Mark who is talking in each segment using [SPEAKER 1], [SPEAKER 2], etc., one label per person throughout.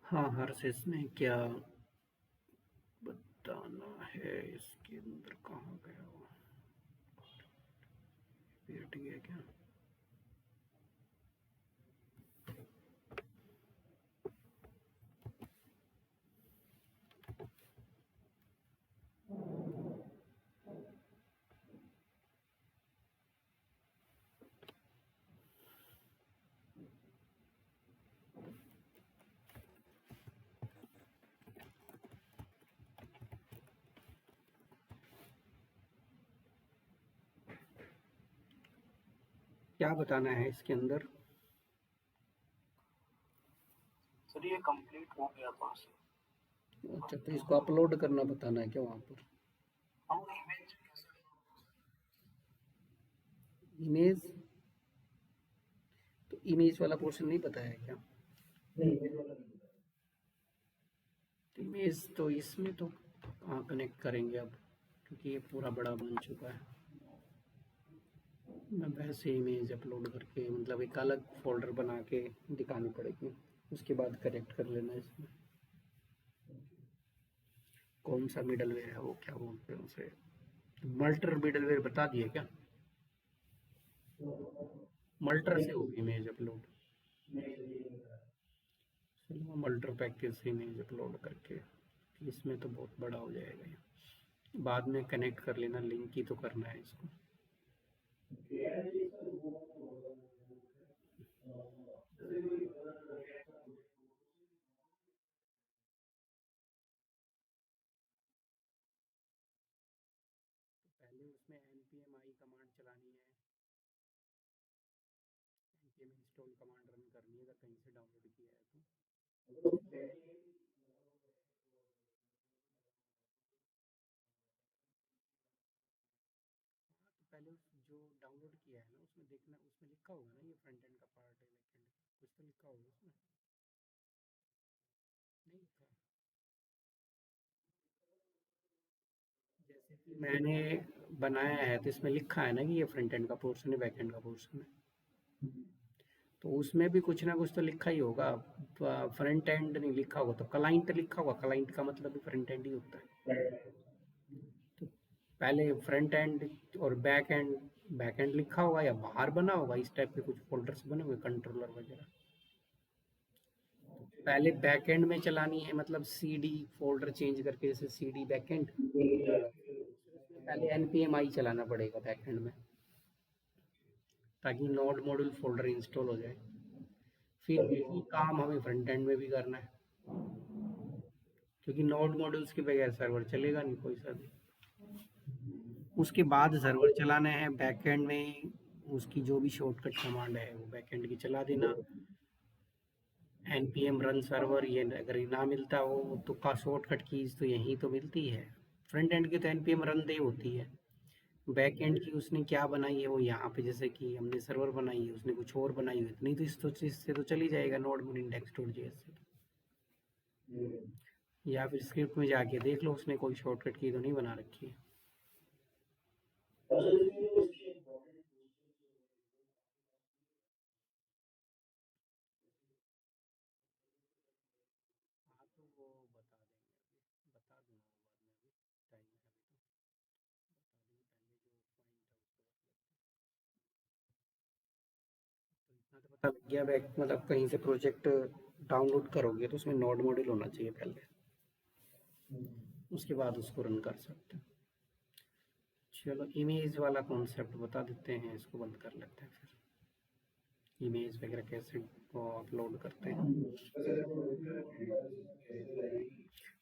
[SPEAKER 1] हाँ, हर्षिस में क्या बताना है इसके अंदर? कहाँ गया वो? बैठ गया क्या? क्या बताना है इसके अंदर?
[SPEAKER 2] सर ये कंप्लीट हो गया था सर।
[SPEAKER 1] अच्छा, तो इसको अपलोड करना बताना है क्या वहाँ पर?
[SPEAKER 2] हम इमेज कैसे?
[SPEAKER 1] इमेज, तो इमेज वाला पोर्शन नहीं पता है क्या? तो इमेज तो इसमें तो कहाँ कनेक्ट करेंगे अब, क्योंकि ये पूरा बड़ा बन चुका है। मैं वैसे इमेज अपलोड करके मतलब एक अलग फोल्डर बना के दिखानी पड़ेगी, उसके बाद कनेक्ट कर लेना इसमें। कौन सा मिडलवेयर है वो, क्या बोलते हैं उसे? मल्टर मिडलवेयर बता दिए क्या? मल्टर से होगी इमेज अपलोड। चलो मल्टर पैकेज से इमेज अपलोड करके, इसमें तो बहुत बड़ा हो जाएगा ये। बाद में कनेक्ट कर लेना, लिंक ही तो करना है इसको। तो पहले उसमें npm i कमांड चलानी है, npm इंस्टॉल कमांड रन करनी है अगर कहीं से डाउनलोड किया है तो। हाँ, तो पहले जो डाउनलोड किया है ना उसमें देखना, उसमें लिखा होगा ना ये फ्रंट एंड का पार्ट है, बैक एंड का कुछ तो लिखा होगा उसमें। नहीं लिखा? जैसे कि मैंने बनाया है तो इसमें लिखा है ना कि ये फ्रंट एंड का पोर्शन है, बैक एंड का पोर्शन है। तो उसमें भी कुछ ना कुछ तो लिखा ही होगा। फ्रंट एंड नहीं लिखा होगा तो क्लाइंट लिखा होगा, क्लाइंट का मतलब भी फ्रंट एंड ही होता है। तो पहले फ्रंट एंड और बैक एंड लिखा होगा या बाहर बना होगा, इस टाइप के कुछ फोल्डर्स बने हुए कंट्रोलर वगैरह। पहले बैक एंड में चलानी है, मतलब सीडी फोल्डर चेंज करके, जैसे सीडी बैक एंड, उसमें पहले npm i चलाना पड़ेगा बैक एंड में, ताकि नोड मॉड्यूल फोल्डर इंस्टॉल हो जाए। फिर यही काम हमें फ्रंट एंड में भी करना है, क्योंकि नोड मॉड्यूल्स के बगैर सर्वर चलेगा नहीं कोई सा भी। उसके बाद सर्वर चलाना है बैक एंड में, उसकी जो भी शॉर्टकट कमांड है वो बैक एंड की चला देना। npm रन सर्वर, ये अगर ना मिलता हो तो का शॉर्टकट कीज तो यही तो मिलती है। फ्रंट एंड की तो npm रन दे होती है, बैक एंड की उसने क्या बनाई है वो यहाँ पे, जैसे कि हमने सर्वर बनाई है उसने कुछ और बनाई हुई है, नहीं तो इस तो चीज से तो चली जाएगा नोड में इंडेक्स डॉट जेएस से। या फिर स्क्रिप्ट में जाके देख लो उसने कोई शॉर्टकट की तो नहीं बना रखी है। हाँ, तो वो बता देंगे, अभी बता दूंगा वो बाद में, अभी टाइम है अभी तो बता देंगे, पहले जो पॉइंट है उसको बस लेते हैं। तो इतना तो पता लग गया, बैक मतलब कहीं से प्रोजेक्ट डाउनलोड करोगे तो उसमें नोड मॉड्यूल होना चाहिए पहले, उसके बाद उसको रन कर सकते हैं। चलो इमेज वाला कॉन्सेप्ट बता देते हैं, इसको बंद कर लेते हैं फिर। इमेज वगैरह कैसे वो अपलोड करते हैं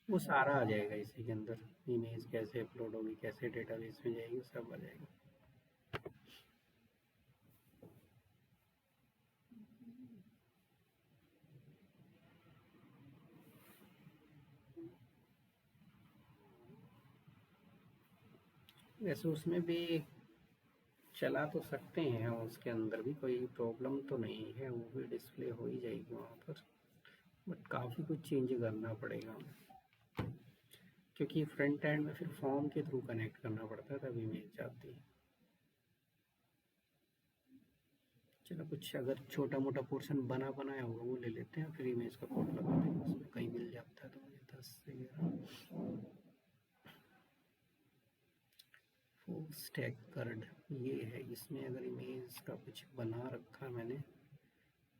[SPEAKER 1] वो सारा आ जाएगा इसी के अंदर। इमेज कैसे अपलोड होगी, कैसे डेटाबेस में जाएगी, सब आ जाएगा। वैसे उसमें भी चला तो सकते हैं, उसके अंदर भी कोई प्रॉब्लम तो नहीं है, वो भी डिस्प्ले हो ही जाएगी वहाँ पर। बट काफ़ी कुछ चेंज करना पड़ेगा, क्योंकि फ्रंट एंड में फिर फॉर्म के थ्रू कनेक्ट करना पड़ता है तब इमेज जाती है। चलो कुछ अगर छोटा मोटा पोर्शन बनाया होगा वो ले लेते हैं, फिर इमेज का कोड लगा देंगे, उसमें कहीं मिल जाता है तो मुझे 10 से 11 फुल स्टैक कर्ड ये है। इसमें अगर इमेज का कुछ बना रखा मैंने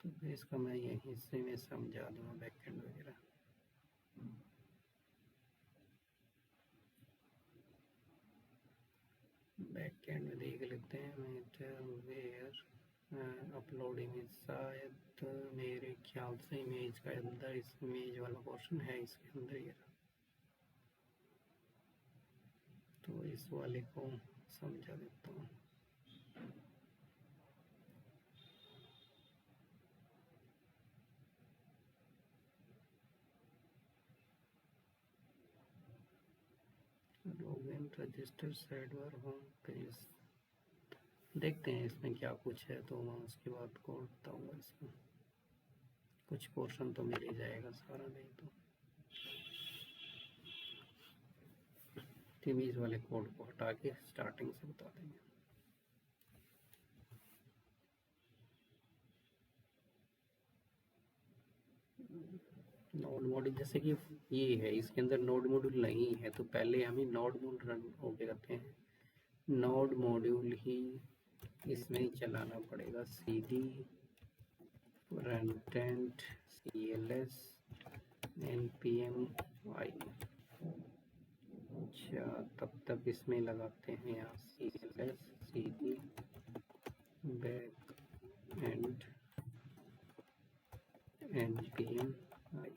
[SPEAKER 1] तो फिर इसका मैं यहीं से मैं समझा दूंगा बैकएंड वगैरह। बैकएंड में देख लेते हैं वेयर अपलोड इमेज, शायद मेरे ख्याल से इमेज का अंदर, इस इमेज वाला पोर्शन है इसके अंदर ये रहा। तो इस वाले को समझा देता हूँ। Login register sidebar home page, देखते हैं इसमें क्या कुछ है तो मैं उसके बाद कोड बताऊँगा। इसमें कुछ पोर्शन तो मिल ही जाएगा, सारा नहीं तो इमेज वाले कोड को हटा के स्टार्टिंग से बता देंगे। नोड मॉड्यूल जैसे कि ये है, इसके अंदर नोड मॉड्यूल नहीं है तो पहले हमें नोड मॉड्यूल रन होके करते हैं, नोड मॉड्यूल ही इसमें चलाना पड़ेगा। cd runtend cls npm i। अच्छा तब तक इसमें लगाते हैं यहाँ cls cd back and npm i।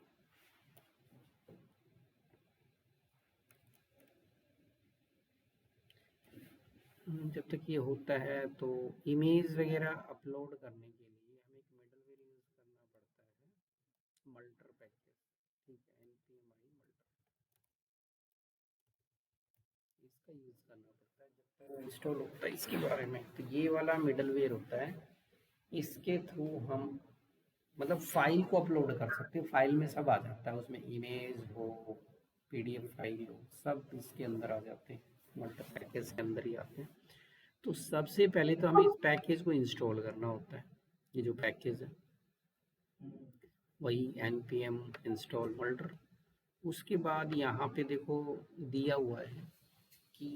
[SPEAKER 1] जब तक ये होता है तो इमेज वगैरह अपलोड करने के लिए हमें एक मिडलवेयर यूज़ करना पड़ता है, मल्टर पैकेज। ठीक है, npmi मल्टर, इसका यूज़ करना पड़ता है जब तक इंस्टॉल होता है इसके बारे में। तो ये वाला मिडलवेयर होता है, इसके थ्रू हम मतलब फाइल को अपलोड कर सकते हैं। फाइल में सब आ जाता है, उसमें इमेज हो, पीडीएफ फाइल हो, सब इसके अंदर आ जाते हैं, मल्टर पैकेज के अंदर ही आते हैं। तो सबसे पहले तो हमें इस पैकेज को इंस्टॉल करना होता है। ये जो पैकेज है वही npm इंस्टॉल मल्टर। उसके बाद यहाँ पे देखो दिया हुआ है कि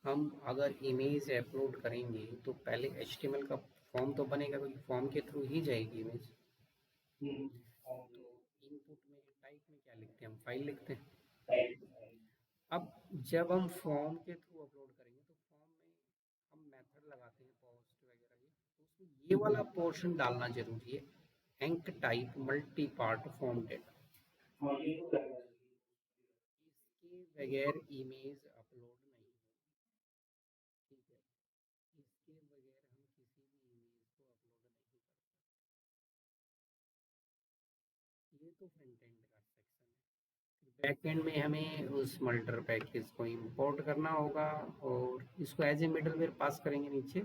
[SPEAKER 1] हम अगर इमेज अपलोड करेंगे तो पहले HTML का फॉर्म तो बनेगा, क्योंकि फॉर्म के थ्रू ही जाएगी इमेज। तो इनपुट में टाइप में क्या लिखते हैं, हम फाइल लिखते हैं। अब जब हम फॉर्म के थ्रू अपलोड करेंगे तो फॉर्म में हम मेथड लगाते हैं पोस्ट वगैरह, ये तो उसमें ये वाला पोर्शन डालना जरूरी है, enctype multipart form data. इसके बगैर इमेज अपलोड नहीं होगी। ठीक है, इसके बगैर हम किसी भी इमेज को अपलोड नहीं कर सकते। ये तो फ्रंट एंड का सेक्शन है। बैक एंड में हमें उस मल्टर पैकेज को इंपोर्ट करना होगा और इसको एज ए मिडलवेयर पास करेंगे नीचे।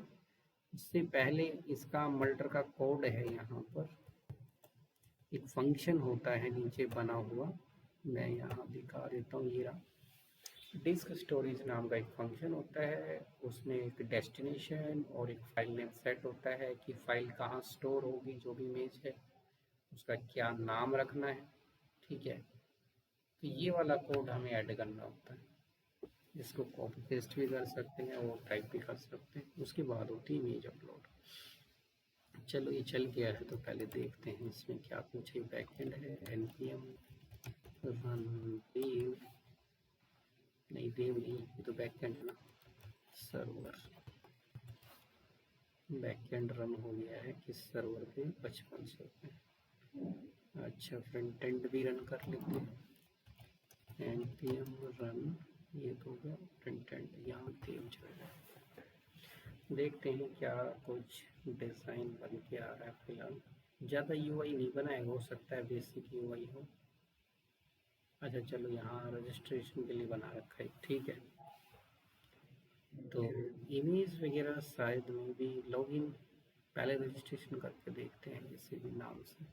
[SPEAKER 1] इससे पहले इसका मल्टर का कोड है, यहाँ पर एक फंक्शन होता है नीचे बना हुआ, मैं यहाँ दिखा देता हूँ। ये रहा, डिस्क स्टोरेज नाम का एक फंक्शन होता है। उसमें एक डेस्टिनेशन और एक फाइल नेम सेट होता है कि फाइल कहाँ स्टोर होगी, जो भी इमेज है उसका क्या नाम रखना है। ठीक है, तो ये वाला कोड हमें ऐड करना होता है। इसको कॉपी पेस्ट भी कर सकते हैं और टाइप भी कर सकते हैं। उसके बाद होती है इमेज अपलोड। चलो ये चल गया है तो पहले देखते हैं इसमें क्या कुछ है। बैकएंड है npm रन देव, नहीं देव नहीं, ये तो बैकएंड है ना, सर्वर। बैकएंड रन हो गया है किस सर्वर पे, 5500 पे। अच्छा फ्रंट एंड भी रन कर लेते हैं, npm रन, ये तो हो गया फ्रंट एंड, यहाँ देव चलेगा। देखते हैं क्या कुछ डिज़ाइन बन के आ रहा है। फिलहाल ज़्यादा यूआई नहीं बनाया, हो सकता है बेसिक यूआई हो। अच्छा चलो यहाँ रजिस्ट्रेशन के लिए बना रखा है, ठीक है। तो इमेज वगैरह शायद में भी लॉगिन, पहले रजिस्ट्रेशन करके देखते हैं किसी भी नाम से।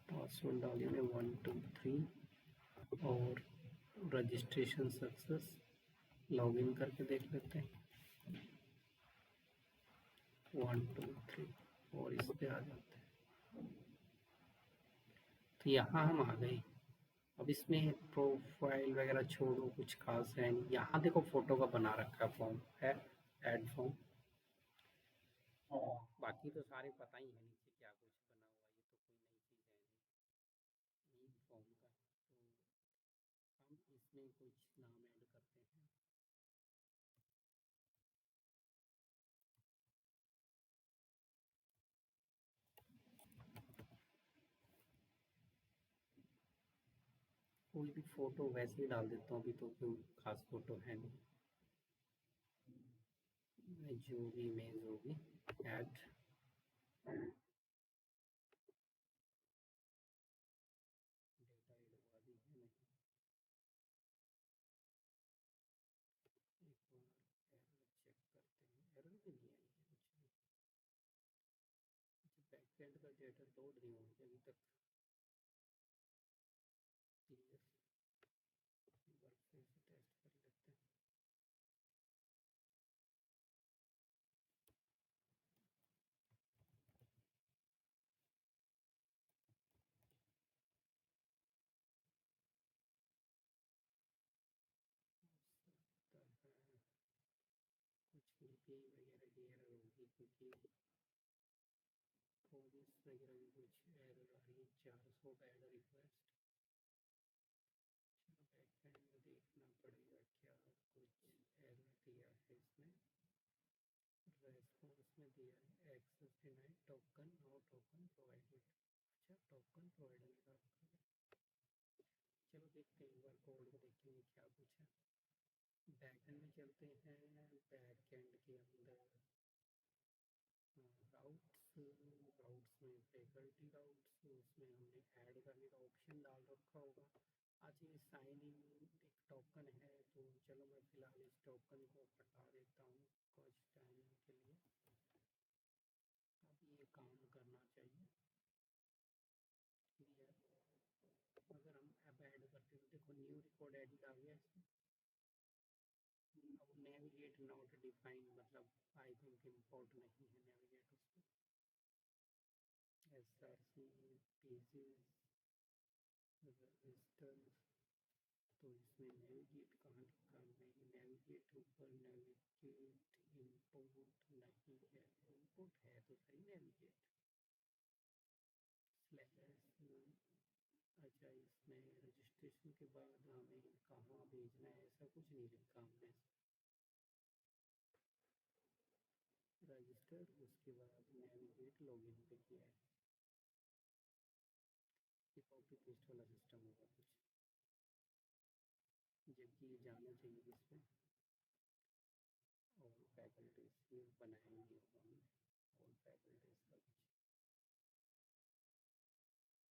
[SPEAKER 1] पासवर्ड डालिए 1 2 3 और रजिस्ट्रेशन सक्सेस, लॉगिन करके देख लेते हैं 1 2 3 और इस पे आ जाते हैं। तो यहाँ हम आ गए। अब इसमें प्रोफाइल वगैरह छोड़ो, कुछ खास है नहीं। यहाँ देखो फोटो का बना रखा फॉर्म है, ऐड फॉर्म। बाकी तो सारे पता ही है नीचे क्या कुछ बना हुआ, ये तो कोई नई चीज़ है नहीं नीड फॉर्म का। तो हम इसमें कुछ नाम ऐड करते हैं। कोई भी फोटो वैसे ही डाल देता हूँ, अभी तो कोई खास फोटो है नहीं। जो भी इमेज होगी ऐड। डेटा ऐड हुआ भी है नहीं। एक बार एरर चेक करते हैं, एरर भी नहीं आई है कुछ भी। अच्छा, बैकएंड का डेटा लोड नहीं हुआ है अभी तक। क्लियर, एक बार फिर से टेस्ट कर लेते हैं। सकता है कुछ क्लिपिंग वगैरह की एरर होगी, क्योंकि फॉर्म्स वगैरह की कुछ एरर आ रही है। 400 का ऐड रिक्वेस्ट। चलो बैकएंड में देखना पड़ेगा क्या कुछ एरर दिया है इसमें। रेस्पॉन्स में दिया है एक्सेस डिनाइड, टोकन और टोकन प्रोवाइडेड। अच्छा, टोकन प्रोवाइडर का रखा है। चलो देखते हैं, एक बार कोड को देखेंगे क्या कुछ है। बैकएंड में चलते हैं। बैकएंड के अंदर राउट्स, राउट्स में फैकल्टी राउट्स, उसमें हमने ऐड करने का ऑप्शन डाल रखा होगा। अच्छा, ये साइन इन एक टोकन है, तो चलो मैं फ़िलहाल इस टोकन को हटा देता हूँ कुछ टाइम के लिए। अब ये काम करना चाहिए। क्लियर। अगर हम ऐप ऐड करते हैं तो देखो न्यू रिकॉर्ड एडिट आ गया इसमें। अब नेविगेट नॉट डिफाइंड, मतलब आई थिंक इम्पोर्ट नहीं है नेविगेट उसमें। SRC पेजेस रजिस्टर, तो इसमें नेविगेट कहाँ लिखा है? नहीं, नेविगेट ऊपर नेविगेट इम्पोर्ट नहीं है। इम्पोर्ट है तो सही नेविगेट स्लैश। अच्छा, इसमें रजिस्ट्रेशन के बाद हमें कहाँ भेजना है ऐसा कुछ नहीं लिखा हमने। रजिस्टर, उसके बाद नेविगेट लॉगिन पे किया है। ये कॉपी पेस्ट वाला सिस्टम होगा कुछ, जबकि ये जाना चाहिए इसमें। और फैकल्टीज ये बनाया नहीं होगा हमने, और फैकल्टीज का कुछ।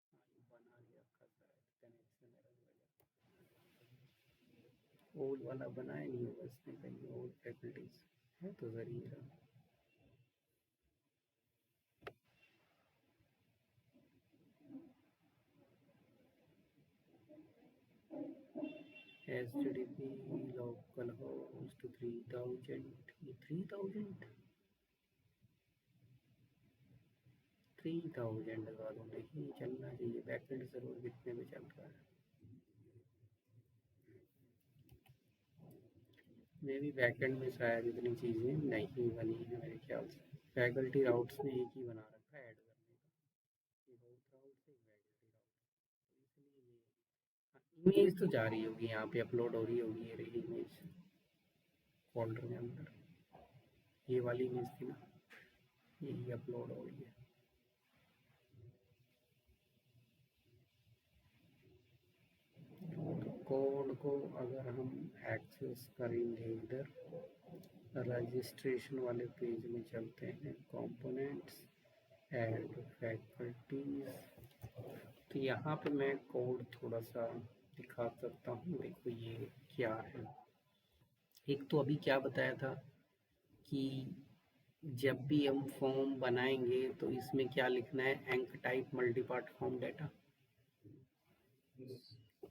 [SPEAKER 1] हाँ, ये बना लिया रखा शायद, कनेक्शन एरर वगैरह। ओल्ड वाला बनाया नहीं होगा इसमें कहीं, ओल्ड फैकल्टीज है तो ज़रिए। HTTP लोकल होस्ट 3000, ये 3000 लगा दो, नहीं चलना चाहिए। बैकएंड सर्वर कितने में चल रहा है? मे भी बैकएंड में शायद इतनी चीज़ें नहीं बनी है मेरे ख्याल से। फैकल्टी राउट्स में एक ही बना रखा है ऐड करने का, एक आउट राउट, एक फैकल्टी राउट, तो इसलिए ये। हाँ, इमेज तो जा रही होगी यहाँ पे, अपलोड हो रही होगी। ये रही इमेज फोल्डर के अंदर, ये वाली इमेज थी ना, यही अपलोड हो रही है। तो कोड को अगर हम एक्सेस करेंगे इधर, रजिस्ट्रेशन वाले पेज में चलते हैं, कंपोनेंट्स, ऐड फैकल्टीज। तो यहाँ पे मैं कोड थोड़ा सा दिखा सकता हूँ। देखो ये क्या है। एक तो अभी क्या बताया था कि जब भी हम फॉर्म बनाएंगे तो इसमें क्या लिखना है, एंक टाइप मल्टीपार्ट फॉर्म डाटा।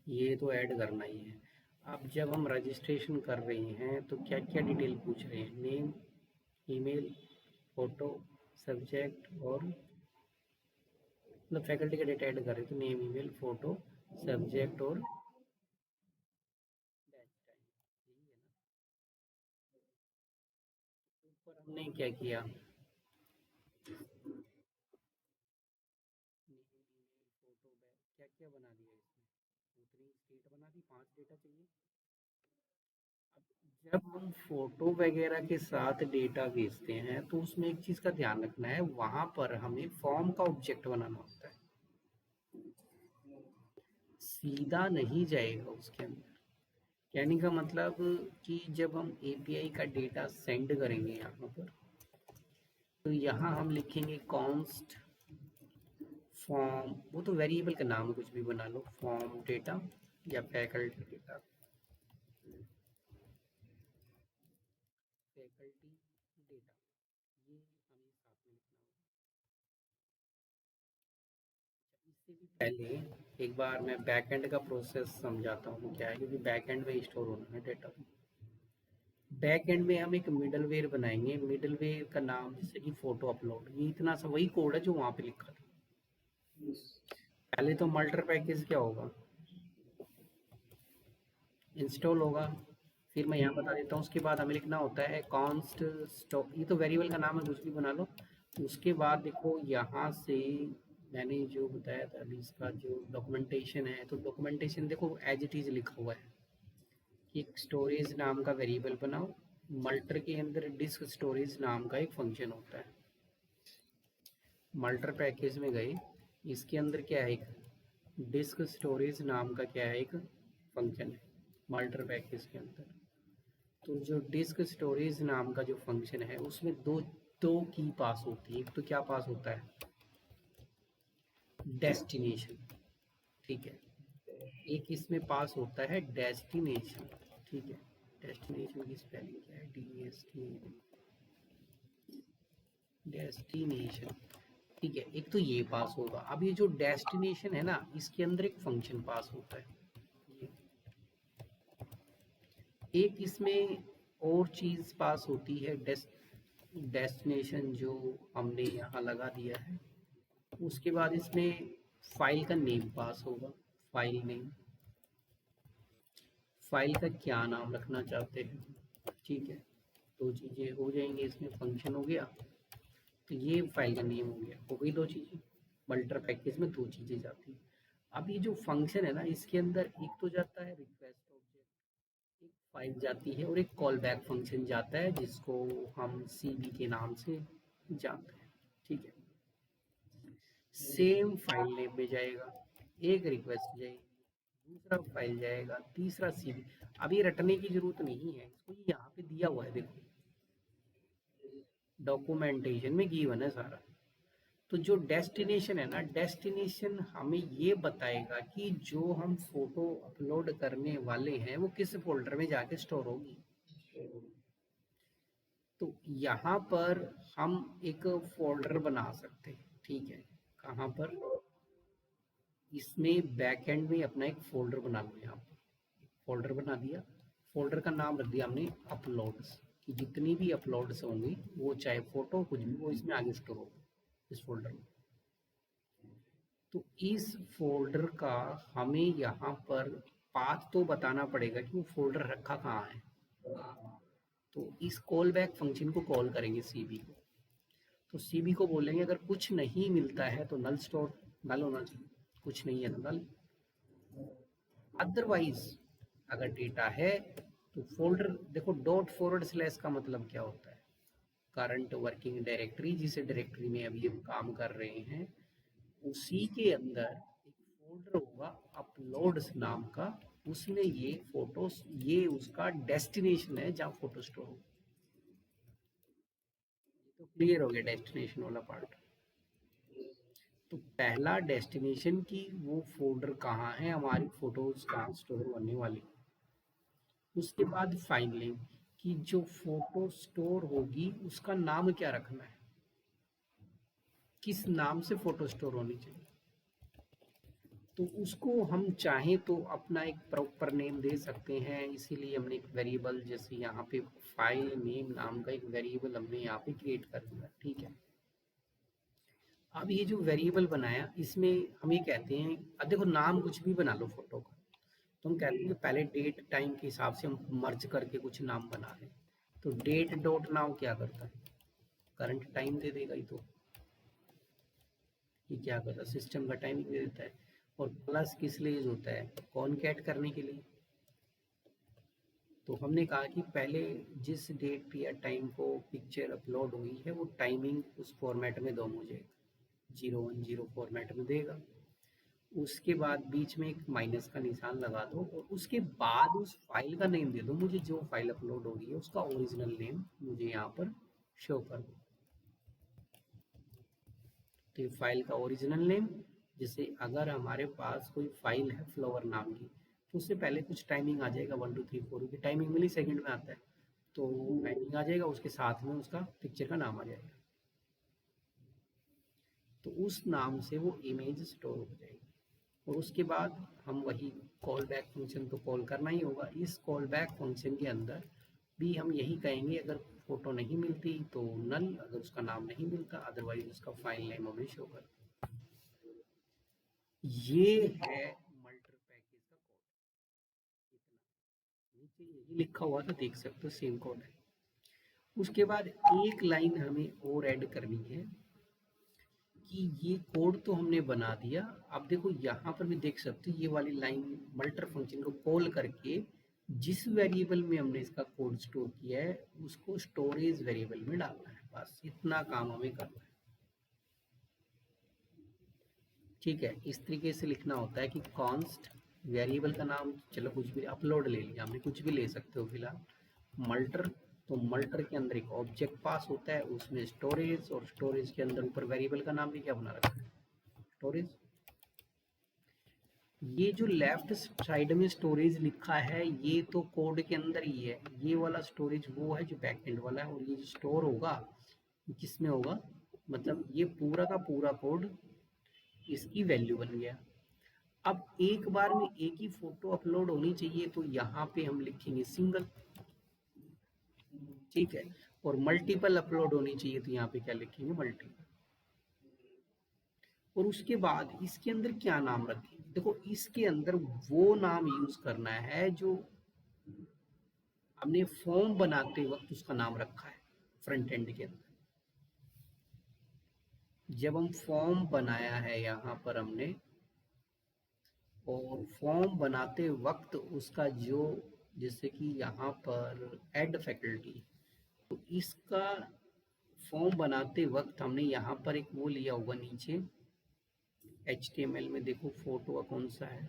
[SPEAKER 1] ये तो ऐड करना ही है। अब जब हम रजिस्ट्रेशन कर रहे हैं तो क्या क्या डिटेल पूछ रहे हैं? नेम, ईमेल, फोटो, सब्जेक्ट और मतलब फैकल्टी का डेटा ऐड कर रहे हैं तो नेम, ईमेल, फोटो, सब्जेक्ट और बैच टाइम, यही है ना। ऊपर हमने क्या किया? नेम, ईमेल, फोटो, बैच, क्या क्या बना दिया इसमें? उतनी स्टेट बना दी, 5 डेटा चाहिए। अब जब हम फोटो वगैरह के साथ डेटा भेजते हैं तो उसमें एक चीज़ का ध्यान रखना है, वहाँ पर हमें फॉर्म का ऑब्जेक्ट बनाना होता है, सीधा नहीं जाएगा उसके अंदर। कहने का मतलब कि जब हम एपीआई का डेटा सेंड करेंगे यहाँ पर, तो यहाँ हम लिखेंगे कॉन्स्ट फॉर्म, वो तो वेरिएबल का नाम है, कुछ भी बना लो, फॉर्म डेटा या फैकल्टी डेटा, फैकल्टी डेटा, ये हमें साथ में लिखना होगा। इससे भी पहले एक बार मैं बैकएंड का प्रोसेस समझाता हूँ क्या है, क्योंकि बैकएंड में स्टोर होना है डेटा। बैक एंड में हम एक मिडलवेयर बनाएंगे, मिडलवेयर का नाम जैसे कि फोटो अपलोड, ये इतना सा वही कोड है जो वहाँ पे लिखा था। पहले तो मल्टर पैकेज क्या होगा, इंस्टॉल होगा, फिर मैं यहाँ बता देता हूँ। उसके बाद हमें लिखना होता है कॉन्स्ट स्टॉक, ये तो वेरिएबल का नाम है, कुछ भी बना लो। उसके बाद देखो यहाँ से मैंने जो बताया था अभी, इसका जो डॉक्यूमेंटेशन है, तो डॉक्यूमेंटेशन देखो एज इट इज़ लिखा हुआ है कि एक स्टोरेज नाम का वेरिएबल बनाओ, मल्टर के अंदर डिस्क स्टोरेज नाम का एक फंक्शन होता है। मल्टर पैकेज में गए, इसके अंदर क्या है, एक डिस्क स्टोरेज नाम का क्या है, एक फंक्शन है मल्टर पैकेज के अंदर। तो जो डिस्क स्टोरेज नाम का जो फंक्शन है उसमें दो दो की पास होती है। एक तो क्या पास होता है, डेस्टिनेशन, ठीक है। एक इसमें पास होता है डेस्टिनेशन, ठीक है। डेस्टिनेशन की स्पेलिंग क्या है, डी एस टी, डेस्टिनेशन, ठीक है। एक तो ये पास होगा। अब ये जो डेस्टिनेशन है ना, इसके अंदर एक फंक्शन पास होता है ये। एक इसमें और चीज पास होती है, डेस्टिनेशन जो हमने यहाँ लगा दिया है। उसके बाद इसमें फाइल का नेम पास होगा, फाइल नेम, फाइल का क्या नाम रखना चाहते हैं, ठीक है। दो चीजें हो जाएंगी इसमें, फंक्शन हो गया, तो ये फाइल का नेम हो गया, हो गई दो चीजें। मल्टर पैकेज में दो चीजें जाती हैं। अब ये जो फंक्शन है ना, इसके अंदर एक तो जाता है रिक्वेस्ट ऑब्जेक्ट, एक फाइल जाती है और एक कॉल बैक फंक्शन जाता है जिसको हम सीबी के नाम से जानते हैं, ठीक है। सेम फाइल नेम में जाएगा, एक रिक्वेस्ट जाएगी, दूसरा फाइल जाएगा, तीसरा सीबी। अब ये रटने की जरूरत नहीं है इसको, ये यहाँ पे दिया हुआ है देखो, डॉक्यूमेंटेशन में गिवन है सारा। तो जो डेस्टिनेशन है ना, डेस्टिनेशन हमें ये बताएगा कि जो हम फोटो अपलोड करने वाले हैं वो किस फोल्डर में जाके स्टोर होगी। तो यहाँ पर हम एक फोल्डर बना सकते हैं, ठीक है। कहाँ पर, इसमें बैकएंड में अपना एक फोल्डर बना लो, यहाँ पर फोल्डर बना दिया। फोल्डर का नाम रख दिया हमने अपलोड्स, कि जितनी भी अपलोड्स होंगी वो चाहे फोटो कुछ भी, वो इसमें आगे स्टोर होगा इस फोल्डर में। तो इस फोल्डर का हमें यहाँ पर पाथ तो बताना पड़ेगा कि वो फोल्डर रखा कहाँ है। तो इस कॉल बैक फंक्शन को कॉल करेंगे सीबी को। तो सीबी को बोलेंगे अगर कुछ नहीं मिलता है तो नल स्टोर, नल होना चाहिए, कुछ नहीं है तो नल। अदरवाइज अगर डेटा है तो फोल्डर, देखो डॉट फॉरवर्ड स्लैश का मतलब क्या होता है, करंट वर्किंग डायरेक्टरी, जिस डायरेक्टरी में अभी हम काम कर रहे हैं उसी के अंदर एक फोल्डर होगा अपलोड्स नाम का, उसमें ये फोटोस, ये उसका डेस्टिनेशन है जहाँ फोटो स्टोर हो। तो क्लियर हो गया डेस्टिनेशन वाला पार्ट। तो पहला डेस्टिनेशन की वो फोल्डर कहाँ है, हमारी फोटोज कहाँ स्टोर होने वाली। उसके बाद फाइनली कि जो फोटो स्टोर होगी उसका नाम क्या रखना है, किस नाम से फोटो स्टोर होनी चाहिए। तो उसको हम चाहें तो अपना एक प्रॉपर नेम दे सकते हैं, इसीलिए हमने एक वेरिएबल जैसे यहाँ पे फाइल नेम नाम का एक वेरिएबल हमने यहाँ पे क्रिएट कर दिया, ठीक है। अब ये जो वेरिएबल बनाया इसमें हम ये कहते हैं, अब देखो नाम कुछ भी बना लो फोटो का, तो हम कहते हैं कि पहले डेट टाइम के हिसाब से हम मर्ज करके कुछ नाम बना लें। तो डेट डॉट नाउ क्या करता है, करंट टाइम दे देगा, ये तो ये क्या करता है, सिस्टम का टाइमिंग दे देता है। और प्लस किस लिए यूज होता है, कॉनकैट करने के लिए। तो हमने कहा कि पहले जिस डेट या टाइम को पिक्चर अपलोड हुई है वो टाइमिंग उस फॉर्मेट में दो मुझे, 010 फॉर्मेट में देगा। उसके बाद बीच में एक माइनस का निशान लगा दो और उसके बाद उस फाइल का नेम दे दो मुझे, जो फाइल अपलोड हो रही है उसका ओरिजिनल नेम मुझे यहाँ पर शो कर दो। तो ये फाइल का ओरिजिनल नेम, जैसे अगर हमारे पास कोई फाइल है फ्लावर नाम की, तो उससे पहले कुछ टाइमिंग आ जाएगा 1 2 3 4 की टाइमिंग मिली सेकंड में आता है, तो टाइमिंग आ जाएगा, उसके साथ में उसका पिक्चर का नाम आ जाएगा। तो उस नाम से वो इमेज स्टोर हो जाएगी। और उसके बाद हम वही कॉल बैक फंक्शन तो कॉल करना ही होगा। इस कॉल बैक फंक्शन के अंदर भी हम यही कहेंगे, अगर फोटो नहीं मिलती तो नल, अगर उसका नाम नहीं मिलता अदरवाइज उसका फाइल नेम हमें शो कर। ये है मल्टर पैकेज का कोड, इतना नीचे यही लिखा हुआ था, देख सकते हो सेम कोड है। उसके बाद एक लाइन हमें और ऐड करनी है कि ये कोड तो हमने बना दिया, अब देखो यहाँ पर भी देख सकते हो ये वाली लाइन मल्टर फंक्शन को कॉल करके जिस वेरिएबल में हमने इसका कोड स्टोर किया है उसको स्टोरेज वेरिएबल में डालना है, बस इतना काम हमें करना है। ठीक है, इस तरीके से लिखना होता है कि कॉन्स्ट वेरिएबल का नाम, चलो कुछ भी अपलोड ले लिया हमने, कुछ भी ले सकते हो फिलहाल। मल्टर, तो मल्टर के अंदर एक ऑब्जेक्ट पास होता है, उसमें स्टोरेज, और स्टोरेज के अंदर ऊपर वेरिएबल का नाम भी क्या बना रखा है, स्टोरेज। ये जो लेफ्ट साइड में स्टोरेज लिखा है ये तो कोड के अंदर ही है, ये वाला स्टोरेज वो है जो बैकएंड वाला है, और ये जो स्टोर होगा किसमें होगा, मतलब ये पूरा का पूरा कोड इसकी वैल्यू बन गया। अब एक बार में एक ही फोटो अपलोड होनी चाहिए तो यहाँ पे हम लिखेंगे सिंगल, ठीक है। और मल्टीपल अपलोड होनी चाहिए तो यहाँ पे क्या लिखेंगे, मल्टीपल। और उसके बाद इसके अंदर क्या नाम रखेंगे, देखो इसके अंदर वो नाम यूज करना है जो हमने फॉर्म बनाते वक्त उसका नाम रखा है फ्रंट एंड के अंदर। जब हम फॉर्म बनाया है यहाँ पर हमने, और फॉर्म बनाते वक्त उसका जो, जैसे कि यहाँ पर ऐड फैकल्टी, तो इसका फॉर्म बनाते वक्त हमने यहाँ पर एक वो लिया हुआ नीचे HTML में, देखो फोटो का कौन सा है,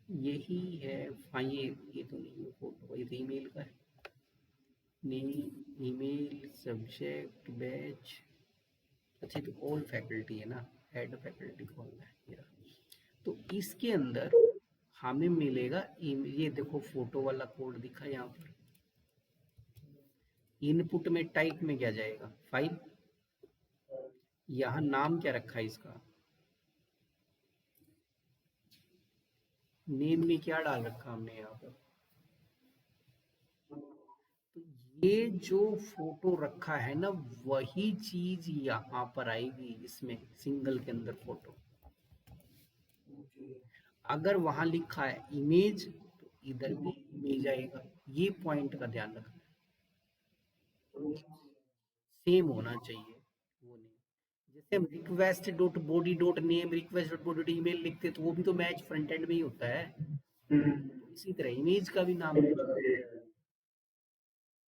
[SPEAKER 1] यही है। हाँ ये तो नहीं है फोटो, ये तो ईमेल का है, नेम ईमेल सब्जेक्ट बैच, अच्छा तो ऑल फैकल्टी है ना, हेड फैकल्टी कौन है ये रहा। तो इसके अंदर हमें मिलेगा ये देखो फोटो वाला कोड दिखा यहाँ पर, इनपुट में टाइप में क्या जाएगा, फाइल। यहाँ नाम क्या रखा है इसका, नेम में क्या डाल रखा हमने यहाँ पर, तो ये जो फोटो रखा है ना वही चीज यहाँ पर आएगी इसमें सिंगल के अंदर फोटो। अगर वहां लिखा है इमेज तो इधर भी इमेज आएगा, ये पॉइंट का ध्यान रखना, सेम होना चाहिए वो नहीं। जैसे हम request dot body dot name, request dot body dot email लिखते तो वो भी तो मैच फ्रंट एंड में ही होता है, तो इसी तरह इमेज का भी नाम मैच।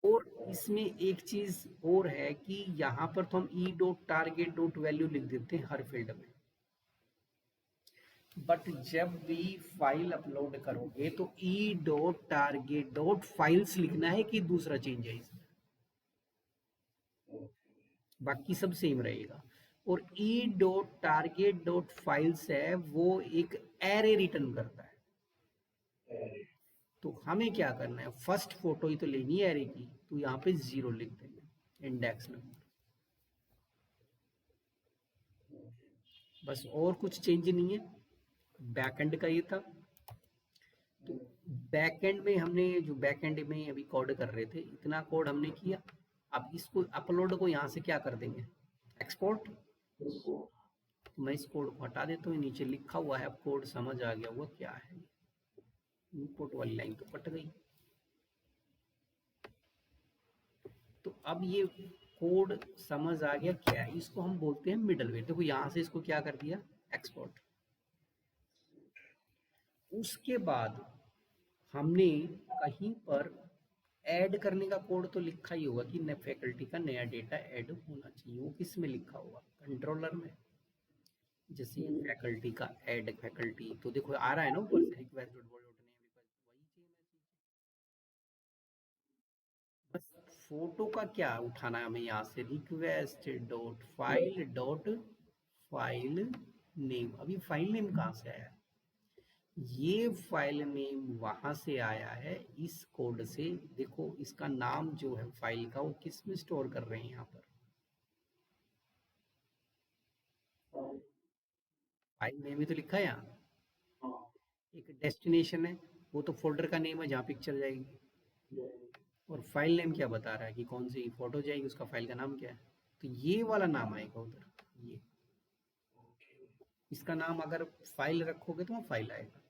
[SPEAKER 1] और इसमें एक चीज और है कि यहाँ पर तो हम E dot target dot value लिख देते हैं हर फील्ड में, बट जब भी फाइल अपलोड करोगे तो E dot target dot files लिखना है कि दूसरा चेंज है इसमें, बाकी सब सेम रहेगा। और E dot target dot files है वो एक एरे रिटर्न करता है, तो हमें क्या करना है, फर्स्ट फोटो ही तो लेनी है एरे की, तो यहाँ पे 0 लिख देंगे इंडेक्स नंबर, बस, और कुछ चेंज नहीं है। बैकएंड का ये था। तो बैकएंड में हमने जो बैकएंड में अभी कोड कर रहे थे, इतना कोड हमने किया। अब इसको अपलोड को यहाँ से क्या कर देंगे, एक्सपोर्ट। तो मैं इस कोड को हटा देता हूँ, नीचे लिखा हुआ है, अब कोड समझ आ गया हुआ क्या है। इनपुट वाली लाइन तो कट गई। तो अब ये कोड समझ आ गया क्या है, इसको हम बोलते हैं मिडलवेयर। देखो यहाँ से इसको क्या कर दिया, एक्सपोर्ट। उसके बाद हमने कहीं पर ऐड करने का कोड तो लिखा ही होगा कि फैकल्टी का नया डेटा ऐड होना चाहिए। वो किस में लिखा होगा, कंट्रोलर में। जैसे फैकल्टी का ऐड फैकल्टी, तो देखो आ रहा है ना ऊपर से रिक्वेस्ट डॉट नेम रिक्वेस्ट, वही चाहिए मैसेज। बस फोटो का क्या उठाना है हमें, यहाँ से रिक्वेस्ट डॉट फाइल नेम। अभी फाइल नेम कहाँ से आया, ये फाइल नेम वहां से आया है इस कोड से। देखो इसका नाम जो है फाइल का, वो किस में स्टोर कर रहे हैं, यहाँ पर फाइल नेम ही तो लिखा है यहाँ। एक डेस्टिनेशन है, वो तो फोल्डर का नेम है जहाँ पिक्चर जाएगी। और फाइल नेम क्या बता रहा है कि कौन सी फोटो जाएगी, उसका फाइल का नाम क्या है। तो ये वाला नाम आएगा उधर, ये इसका नाम अगर फाइल रखोगे तो वहाँ फाइल आएगा।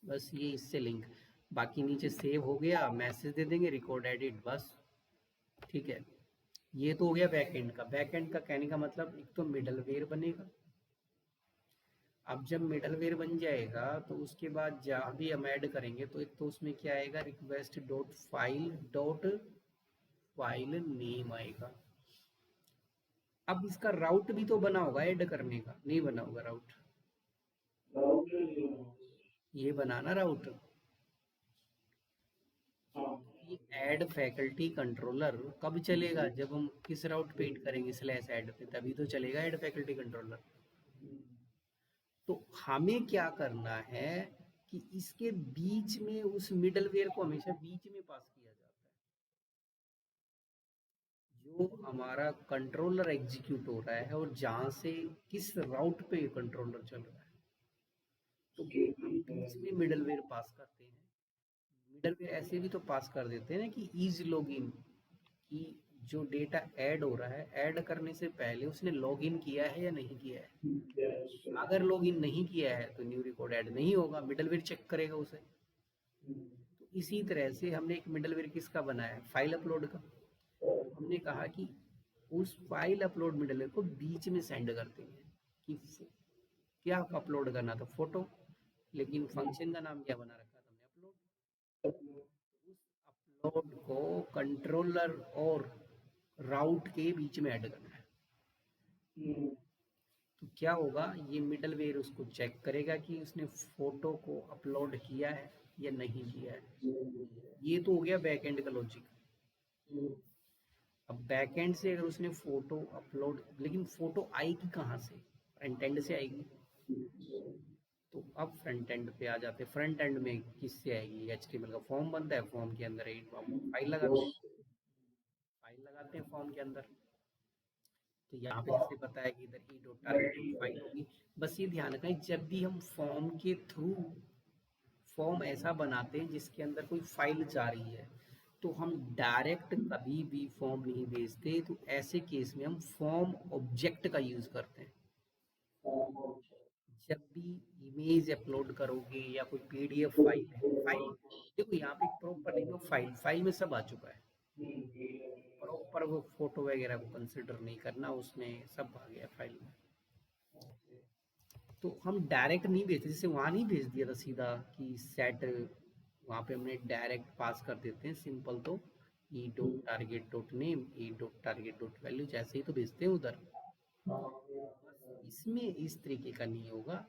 [SPEAKER 1] बस ये इससे लिंक, बाकी नीचे सेव हो गया, मैसेज दे देंगे रिकॉर्ड एडिट, बस ठीक है। ये तो हो गया बैकएंड का। बैकएंड का कहने का मतलब एक तो मिडलवेयर बनेगा। अब जब मिडलवेयर बन जाएगा तो उसके बाद जहाँ भी हम ऐड करेंगे, तो एक तो उसमें क्या आएगा, रिक्वेस्ट डॉट फाइल नेम आएगा। अब इसका राउट भी तो बना होगा ऐड करने का, नहीं बना होगा राउट, ये बनाना राउट। ये ऐड फैकल्टी कंट्रोलर कब चलेगा, जब हम किस राउट पे ऐड करेंगे, स्लैश ऐड पे, तभी तो चलेगा ऐड फैकल्टी कंट्रोलर। तो हमें क्या करना है कि इसके बीच में, उस मिडलवेयर को हमेशा बीच में पास किया जाता है। जो हमारा कंट्रोलर एग्जीक्यूट हो रहा है और जहां से किस राउट पे कंट्रोलर चल रहा है, तो हम बीच में मिडलवेयर पास करते हैं। मिडलवेयर ऐसे भी तो पास कर देते हैं ना कि इज लॉगिन, कि जो डेटा ऐड हो रहा है, ऐड करने से पहले उसने लॉगिन किया है या नहीं किया है। अगर लॉगिन नहीं किया है तो न्यू रिकॉर्ड ऐड नहीं होगा, मिडलवेयर चेक करेगा उसे। तो इसी तरह से हमने एक मिडलवेयर किसका बनाया है, फाइल अपलोड का। हमने कहा कि उस फाइल अपलोड मिडलवेयर को बीच में सेंड करते हैं कि क्या अपलोड करना था, फोटो, लेकिन फंक्शन का नाम क्या बना रखा था हमने, अपलोड। उस अपलोड को कंट्रोलर और राउट के बीच में ऐड करना है। तो क्या होगा, ये मिडलवेयर उसको चेक करेगा कि उसने फोटो को अपलोड किया है या नहीं किया है। ये तो हो गया बैकएंड का लॉजिक। अब बैकएंड से अगर उसने फोटो अपलोड, लेकिन फोटो आएगी कहाँ से, फ्रंट एंड से आएगी। तो अब फ्रंट एंड पे आ जाते हैं। फ्रंट एंड में किससे आएगी, एचटीएमएल का फॉर्म बनता है, फॉर्म के अंदर एक फाइल लगाते हैं, फॉर्म के अंदर। तो यहाँ पे जैसे बताया कि इधर ई डॉट टारगेट फाइल होगी। बस ये ध्यान रखें, जब भी हम फॉर्म के थ्रू फॉर्म ऐसा बनाते हैं जिसके अंदर कोई फाइल जा रही है, तो हम डायरेक्ट कभी भी फॉर्म नहीं भेजते। तो ऐसे केस में हम फॉर्म ऑब्जेक्ट का यूज करते हैं। जब भी इमेज अपलोड करोगे या कोई पीडीएफ फाइल है, फाइल देखो यहाँ पे proper name of file, file में सब आ चुका है। प्रॉपर वो फोटो वगैरह को कंसिडर नहीं करना, उसमें सब आ गया फाइल में। तो हम डायरेक्ट नहीं भेजते, जैसे वहाँ नहीं भेज दिया था सीधा कि सेट, वहाँ पे हमने डायरेक्ट पास कर देते हैं सिंपल। तो E dot target dot name, E dot target dot value, जैसे ही तो भेजते हैं उधर। इसमें इस तरीके का नहीं होगा।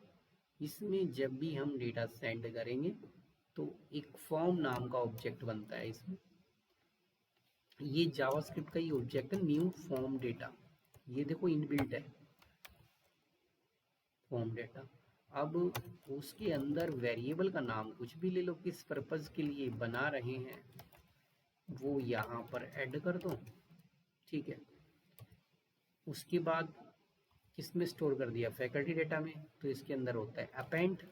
[SPEAKER 1] इसमें जब भी हम डेटा सेंड करेंगे तो एक फॉर्म नाम का ऑब्जेक्ट बनता है इसमें। ये जावास्क्रिप्ट का ही ऑब्जेक्ट है, न्यू फॉर्म डेटा। ये देखो इनबिल्ट है फॉर्म डेटा। अब उसके अंदर वेरिएबल का नाम कुछ भी ले लो, किस पर्पज के लिए बना रहे हैं वो यहाँ पर ऐड कर दो, ठीक है। उसके बाद किस में स्टोर कर दिया, फैकल्टी डेटा में, तो इसके अंदर होता है अपेंड,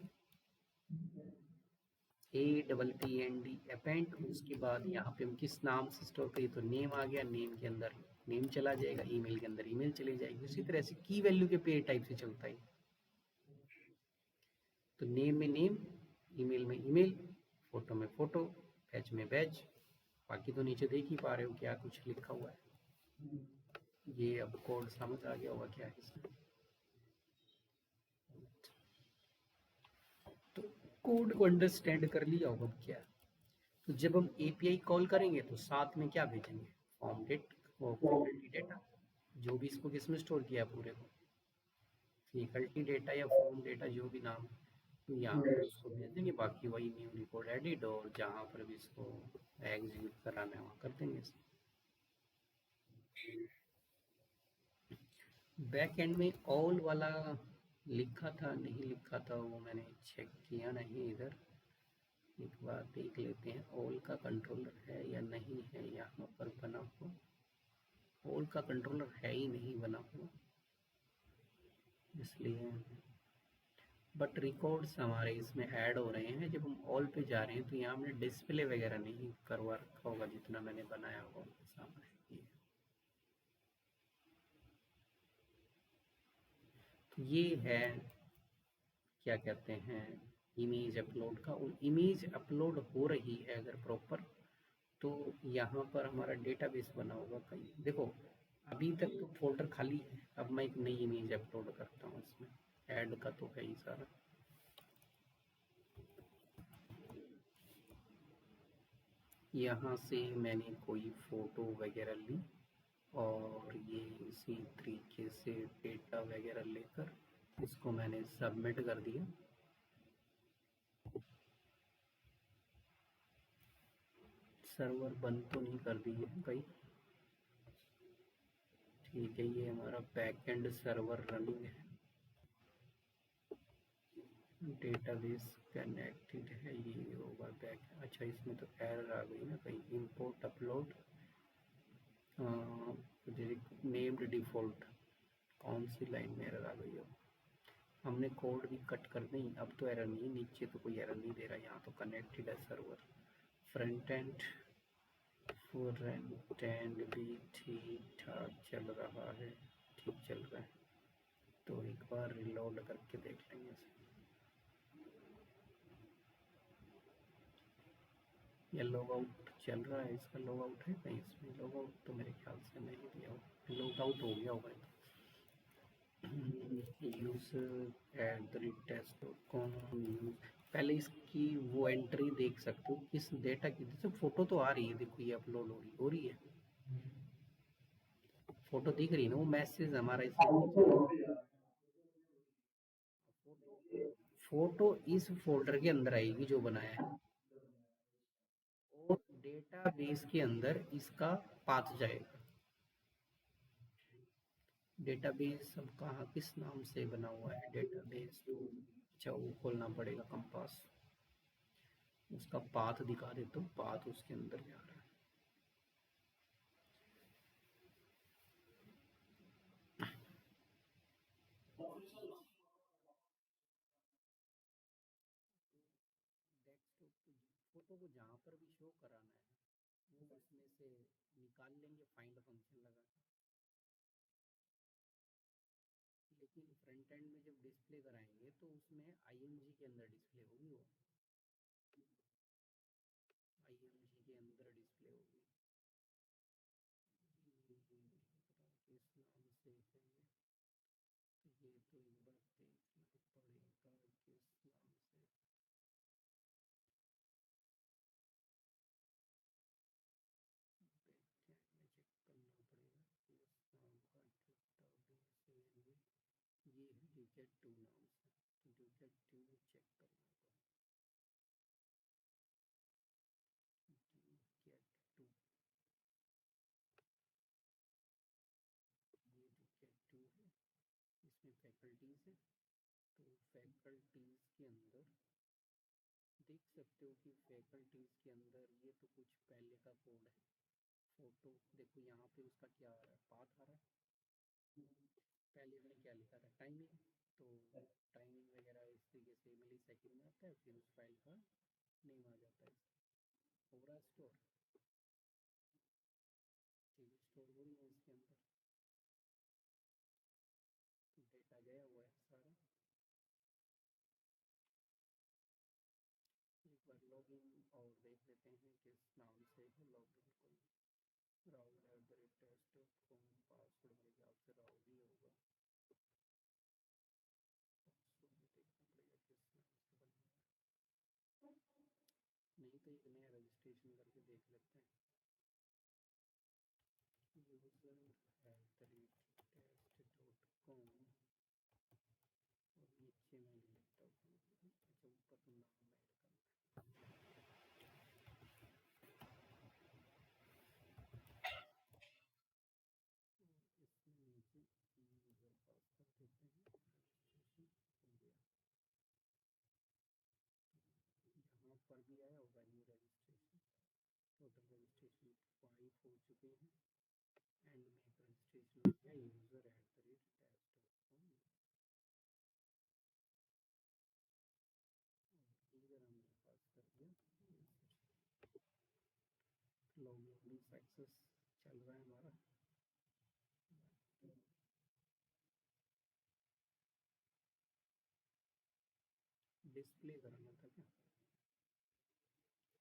[SPEAKER 1] APPEND अपेंड। उसके बाद यहाँ पे हम किस नाम से स्टोर करिए, तो नेम आ गया, नेम के अंदर नेम चला जाएगा, ईमेल के अंदर ईमेल चली जाएगी। उसी तरह से की वैल्यू के पेयर टाइप से चलता है। तो नेम में नेम, ईमेल में ईमेल, फोटो में फोटो, बैच में बैच। बाकी तो नीचे देख ही पा रहे हो क्या कुछ लिखा हुआ है। ये अब कोड समझ आ गया होगा क्या है इसमें। तो कोड को अंडरस्टैंड कर लिया होगा क्या। तो जब हम एपीआई कॉल करेंगे तो साथ में क्या भेजेंगे, फॉर्म डेट और फैकल्टी डेटा, जो भी इसको किसमें स्टोर किया है पूरे को, फैकल्टी डेटा या फॉर्म डेटा जो भी नाम, तो यहाँ पर उसको भेज देंगे। बाकी वही न्यू रिकॉर्ड एडिट, और जहाँ पर भी इसको एग्जीक्यूट कराना है वहाँ कर देंगे। बैक एंड में ऑल वाला लिखा था नहीं लिखा था, वो मैंने चेक किया नहीं इधर। एक बार देख लेते हैं ऑल का कंट्रोलर है या नहीं है यहाँ पर बना हुआ। ऑल का कंट्रोलर है ही नहीं बना हुआ, इसलिए। बट रिकॉर्ड्स हमारे इसमें ऐड हो रहे हैं। जब हम ऑल पे जा रहे हैं तो यहाँ हमने डिस्प्ले वगैरह नहीं करवा रखा होगा, जितना मैंने बनाया होगा उनके सामने ये। तो ये है क्या कहते हैं, इमेज अपलोड का। और इमेज अपलोड हो रही है अगर प्रॉपर, तो यहाँ पर हमारा डेटाबेस बना होगा कहीं। देखो अभी तक तो फोल्डर खाली है, अब मैं एक नई इमेज अपलोड करता हूँ। इसमें ऐड का तो है ही सारा। यहाँ से मैंने कोई फ़ोटो वगैरह ली और ये इसी तरीके से डेटा वगैरह लेकर इसको मैंने सबमिट कर दिया। सर्वर बंद तो नहीं कर दिए कहीं, ठीक है। ये हमारा बैकएंड सर्वर रनिंग है, डेटाबेस कनेक्टेड है, ये होगा बैक। अच्छा इसमें तो एरर आ गई ना कहीं, इंपोर्ट अपलोड नेम्ड डिफ़ॉल्ट, कौन सी लाइन में एरर आ गई। अब हमने कोड भी कट कर दें, अब तो एरर नहीं, नीचे तो कोई एरर नहीं दे रहा। यहाँ तो कनेक्टेड है सर्वर। फ्रंट एंड भी ठीक ठाक चल रहा है, ठीक चल रहा है। तो एक बार रिलोड करके देख लेंगे इसे। या लॉग आउट चल रहा है, इसका लॉग आउट है कहीं इसमें, लॉग आउट तो मेरे ख्याल से नहीं दिया हो, लॉग आउट हो गया होगा। User at the rate test dot com use. पहले इसकी वो एंट्री देख सकते हो किस डेटा की, जैसे फोटो तो आ रही है, देखो ये अपलोड हो रही है, फोटो दिख रही है ना, वो मैसेज हमारा इसमें। फोटो इस फोल्डर के अंदर आएगी जो बनाया है, और डेटाबेस के अंदर इसका पाथ जाएगा। डेटाबेस अब कहाँ किस नाम से बना हुआ है डेटाबेस, तो अच्छा वो खोलना पड़ेगा कंपास, उसका पाथ दिखा दे तो पाथ उसके अंदर जा रहा है। डेस्कटॉप को फोटो को जहाँ पर भी शो कराना है वो इसमें से निकाल लेंगे फाइंड फंक्शन लगा के। लेकिन फ्रंट एंड में जब डिस्प्ले कराएंगे तो उसमें आईएमजी के अंदर डिस्प्ले होगी, वो आईएमजी के अंदर डिस्प्ले होगी। किस नाम से है ये, तो ये तो एक बार देखना पड़ेगा किस नाम से। बैकएंड में चेक करना पड़ेगा किस नाम का डेटाबेस है ये है डुकेट 2 नाम से, तो डुकेट 2 में चेक करना होगा। डुकेट 2, ये डुकेट 2 है, इसमें फैकल्टीज है। तो फैकल्टीज के अंदर देख सकते हो कि फैकल्टीज के अंदर ये तो कुछ पहले का कोड है। फोटो देखो यहाँ पे उसका क्या आ रहा है, पाथ आ रहा है। पहले हमने क्या लिखा था, टाइमिंग, तो टाइमिंग वगैरह इस तरीके से मिली सेकेंड में आता है, फिर उस फाइल का नेम आ जाता है। हो रहा स्टोर, चीज़ें स्टोर हो रही है इसके अंदर, डेटा गया हुआ है सारा। एक बार लॉगिन और देख लेते हैं किस नाम से है लॉगिन, कोई राहुल@test.com, पासवर्ड मेरे ख्याल से राहुल ही होगा। पासवर्ड भी देखना पड़ेगा किस नाम से बना है, नहीं तो एक नया रजिस्ट्रेशन करके देख लेते हैं। user@test.com और नीचे मैं लिखता हूँ, अच्छा ऊपर तो नाम ऐड करना है। इसमें नीचे यूज़र पास कर देते हैं, रजिस्ट्रेशन हो गया। यहाँ पर भी आया होगा न्यू रजिस्ट्रेशन, टोटल रजिस्ट्रेशन 5 हो चुके हैं, एंड में एक रजिस्ट्रेशन हो गया user@test.com, यूज़र हमने पास कर दिया। लॉगिन सक्सेस चल रहा है हमारा। डिस्प्ले कराना था क्या,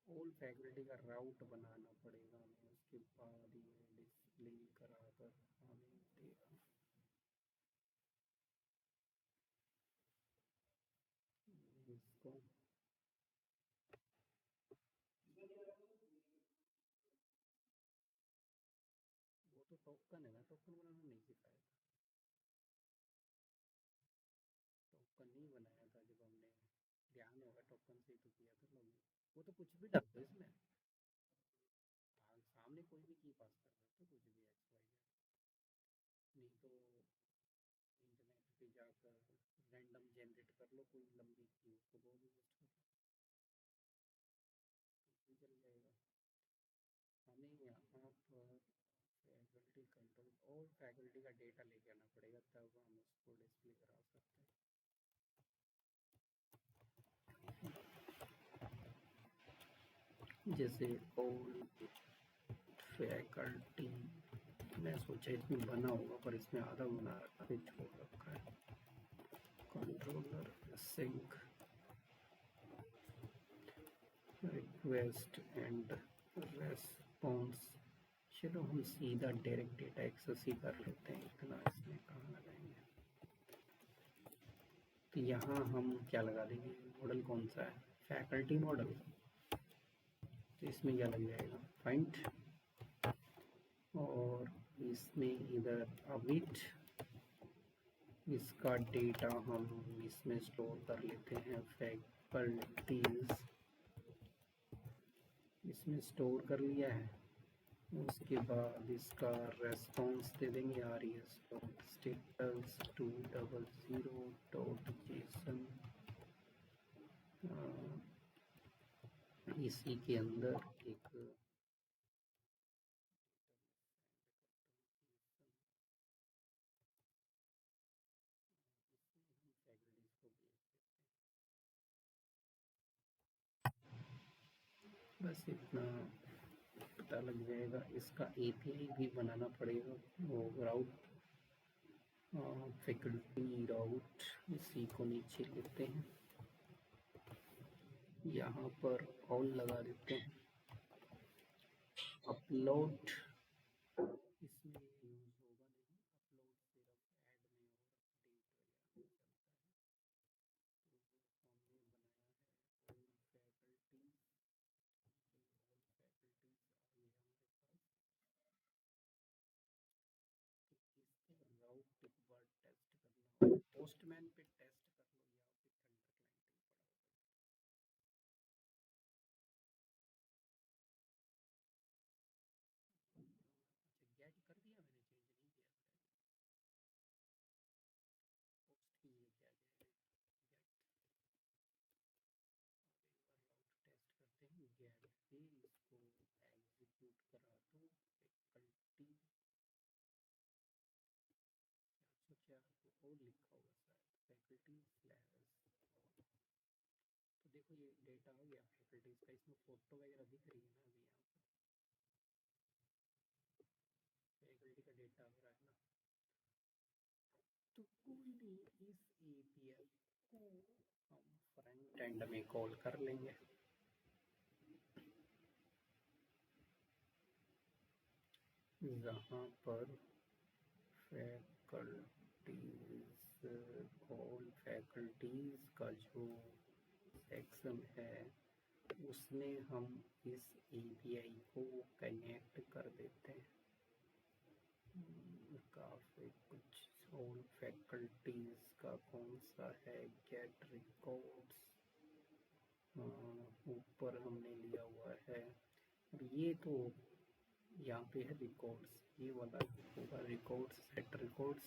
[SPEAKER 1] ऑल फैकल्टी का राउट बनाना पड़ेगा हमें, उसके बाद ये डिस्प्ले करा कर हमें देगा। इसको वो तो टोकन है ना, टोकन बनाना नहीं सिखाया था, टोकन नहीं बनाया था जब हमने, ध्यान होगा टोकन से ही तो किया था लोग। वो तो कुछ भी डाल दो इसमें, हाँ सामने कोई भी की पास कर सकते हो, कुछ भी XYZ, नहीं तो इंटरनेट पे जाकर रैंडम जनरेट कर लो कोई लंबी की, उसको वो भी पोस्ट कर लो, कुछ भी चल जाएगा। हमें यहाँ पर फैकल्टी कंट्रोल और फैकल्टी का डेटा लेके आना पड़ेगा, तब हम उसको डिस्प्ले करा सकते हैं। जैसे ऑल फैकल्टी, मैं सोचा इसमें बना होगा पर इसमें आधा बना रखा है, छोड़ रखा है। Controller sync request and response, चलो हम सीधा डायरेक्ट डेटा एक्सेस ही कर लेते हैं, इतना इसमें कहाँ लगाएंगे। तो यहाँ हम क्या लगा देंगे, मॉडल कौन सा है, फैकल्टी मॉडल, तो इसमें क्या लग जाएगा, फाइंड, और इसमें इधर अविट, इसका डेटा हम इसमें स्टोर कर लेते हैं, फैकल्टीज इसमें स्टोर कर लिया है। उसके बाद इसका रेस्पॉन्स दे देंगे RES स्टेटस 200.json, इसी के अंदर एक फैकल्टीज को भेज देते हैं, बस इतना पता लग जाएगा। इसका API भी बनाना पड़ेगा, वो राउट, फैकल्टी राउट, इसी को नीचे लेते हैं, यहाँ पर ऑल लगा देते हैं। अपलोड इसमें यूज होगा नहीं, अपलोड सिर्फ ऐड में और अपडेट वगैरह में चलता है। तो वो हमने बनाया है ऑल फैकल्टीज, ऑल फैकल्टीज आ गई हमारे पास। तो इसका राउट एक बार टेस्ट करना होगा, पोस्टमैन पे टेस्ट कर लो या फिर थंडर क्लाइंट भी पड़ा होगा। Faculties levels. तो देखो ये डेटा हो गया फैकल्टीज का, इसमें फोटो वगैरह दिख रही है ना अभी यहाँ पर, फैकल्टी का डेटा हो रहा है ना। तो कोई नहीं, इस एपीआई को हम फ्रंट एंड में कॉल कर लेंगे। जहाँ पर फैकल्टीज का जो सेक्शन है उसमें हम इस एपीआई को कनेक्ट कर देते हैं। काफ़ी कुछ ऑल फैकल्टीज का कौन सा है, गेट रिकॉर्ड्स ऊपर हमने लिया हुआ है। और ये तो यहाँ पे है रिकॉर्ड्स, ये वाला होगा रिकॉर्ड्स, सेट रिकॉर्ड्स।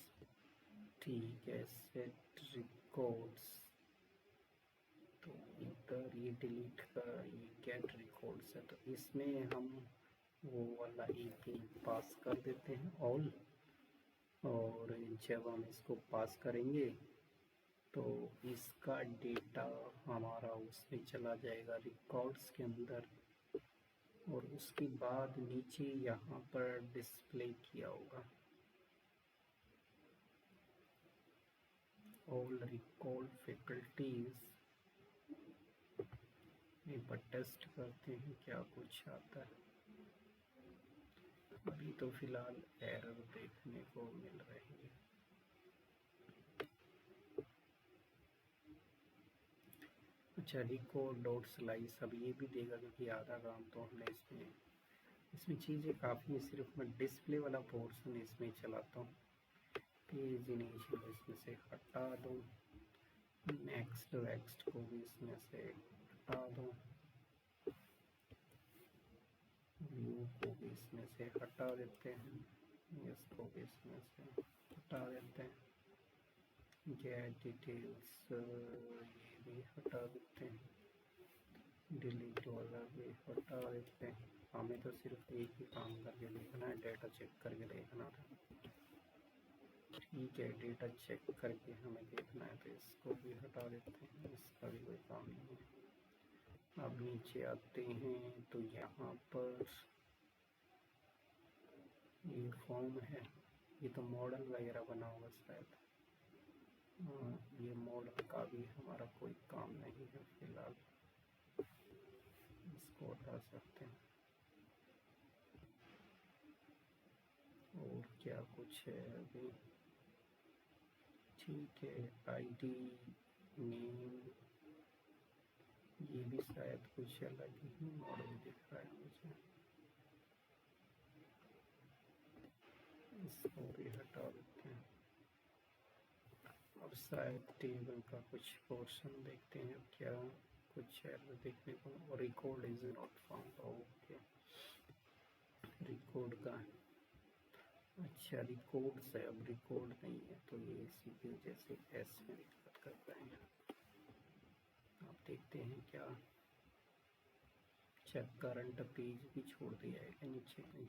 [SPEAKER 1] ठीक है, सेट रिकॉर्ड्स। तो इधर ये डिलीट का ये गेट रिकॉर्ड्स है, तो इसमें हम वो वाला एपी पास कर देते हैं ऑल। और जब हम इसको पास करेंगे तो इसका डेटा हमारा उसमें चला जाएगा रिकॉर्ड्स के अंदर, और उसके बाद नीचे यहाँ पर डिस्प्ले किया होगा ऑल रिकॉर्ड फैकल्टीज। एक बार टेस्ट करते हैं क्या कुछ आता है। अभी तो फिलहाल एरर देखने को मिल रही है। अच्छा, रिकॉर्ड डॉट स्लाइस अब ये भी देगा, क्योंकि आधा काम तो हमने इसमें चीज़ें काफ़ी है। सिर्फ मैं डिस्प्ले वाला पोर्शन इसमें चलाता हूँ। पेज इनिशियल इसमें से हटा दो, नेक्स्ट वेक्स्ट को भी इसमें से हटा दो, व्यू को भी इसमें से हटा देते हैं, इसको भी इसमें से हटा देते हैं, गेट डिटेल्स ये भी हटा देते हैं, डिलीट वाला भी हटा देते हैं। हमें तो सिर्फ एक ही काम करके देखना है, डेटा चेक करके देखना था। ठीक है, डेटा चेक करके हमें देखना है, तो इसको भी हटा देते हैं, इसका भी कोई काम नहीं है। अब नीचे आते हैं तो यहाँ पर ये फॉर्म है, ये तो मॉडल वगैरह बना होगा शायद। ये मॉडल का भी हमारा कोई काम नहीं है फिलहाल, इसको हटा सकते हैं। और क्या कुछ है अभी, ठीक है, आईडी नेम ये भी शायद कुछ अलग ही मॉडल दिख रहा है मुझे, इसको भी हटा देते हैं। अब शायद टेबल का कुछ पोर्शन देखते हैं क्या कुछ एरर देखने को। Record is not found, okay, record का, अच्छा रिकॉर्ड से अब रिकॉर्ड नहीं है, तो ये इसी की वजह से एस में दिक्कत कर रहे हैं। आप देखते हैं क्या, चेक करंट पेज भी छोड़ दिया है क्या नीचे, नहीं।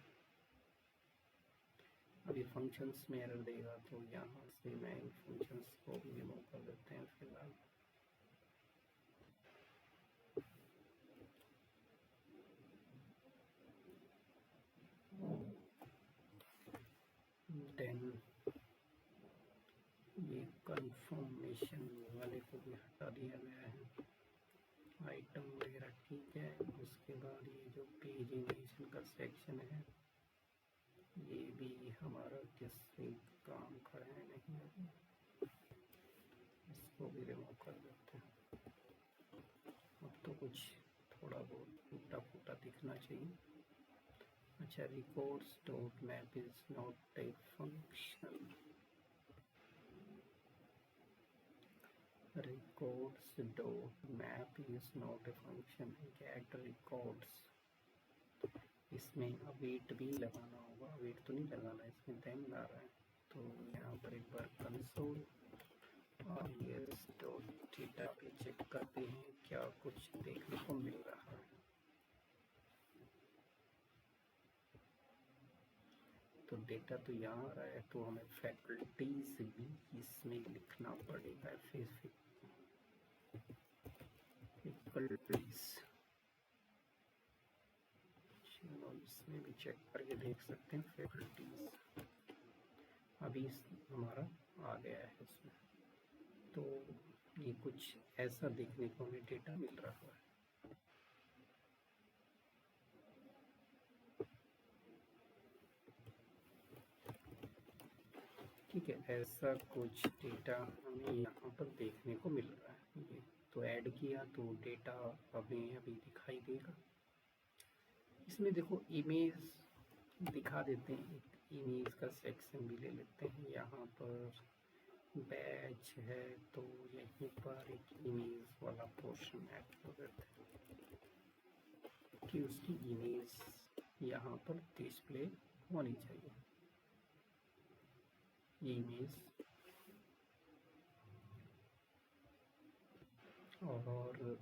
[SPEAKER 1] अभी फंक्शंस में एरर देगा, तो यहाँ से मैं इन फंक्शंस को भी रिमूव कर देते हैं फिलहाल। देन ये कंफर्मेशन वाले को भी हटा दिया गया है, आइटम वगैरह ठीक है। उसके बाद ये जो पेज इनिशियल का सेक्शन है ये भी हमारा किसी काम का है नहीं अभी, इसको भी रिमूव कर देते हैं। अब तो कुछ थोड़ा बहुत टूटा फूटा दिखना चाहिए। अच्छा, records dot map is not a function, records dot map is not a function, get records। इसमें अवेट भी लगाना होगा, अवेट तो नहीं लगाना, इसमें देन ला रहा है। तो यहाँ पर एक बार कंसोल और ये डॉट थीटा पे चेक करते हैं क्या कुछ देखने को मिल रहा है। तो डेटा तो यहाँ आ रहा है, तो हमें फैकल्टीज भी इसमें लिखना पड़ेगा। फैकल्टीज, चलो इसमें भी चेक करके देख सकते हैं। फैकल्टीज अभी हमारा आ गया है इसमें, तो ये कुछ ऐसा देखने को हमें डेटा मिल रहा है। ठीक है, ऐसा कुछ डेटा हमें यहाँ पर देखने को मिल रहा है। ये तो ऐड किया तो डेटा हमें अभी दिखाई देगा। इसमें देखो इमेज दिखा देते हैं, एक इमेज का सेक्शन भी ले लेते हैं। यहाँ पर बैच है तो यहीं पर एक इमेज वाला पोर्शन ऐड कर देते हैं कि उसकी इमेज यहाँ पर डिस्प्ले होनी चाहिए। ये इमेज, और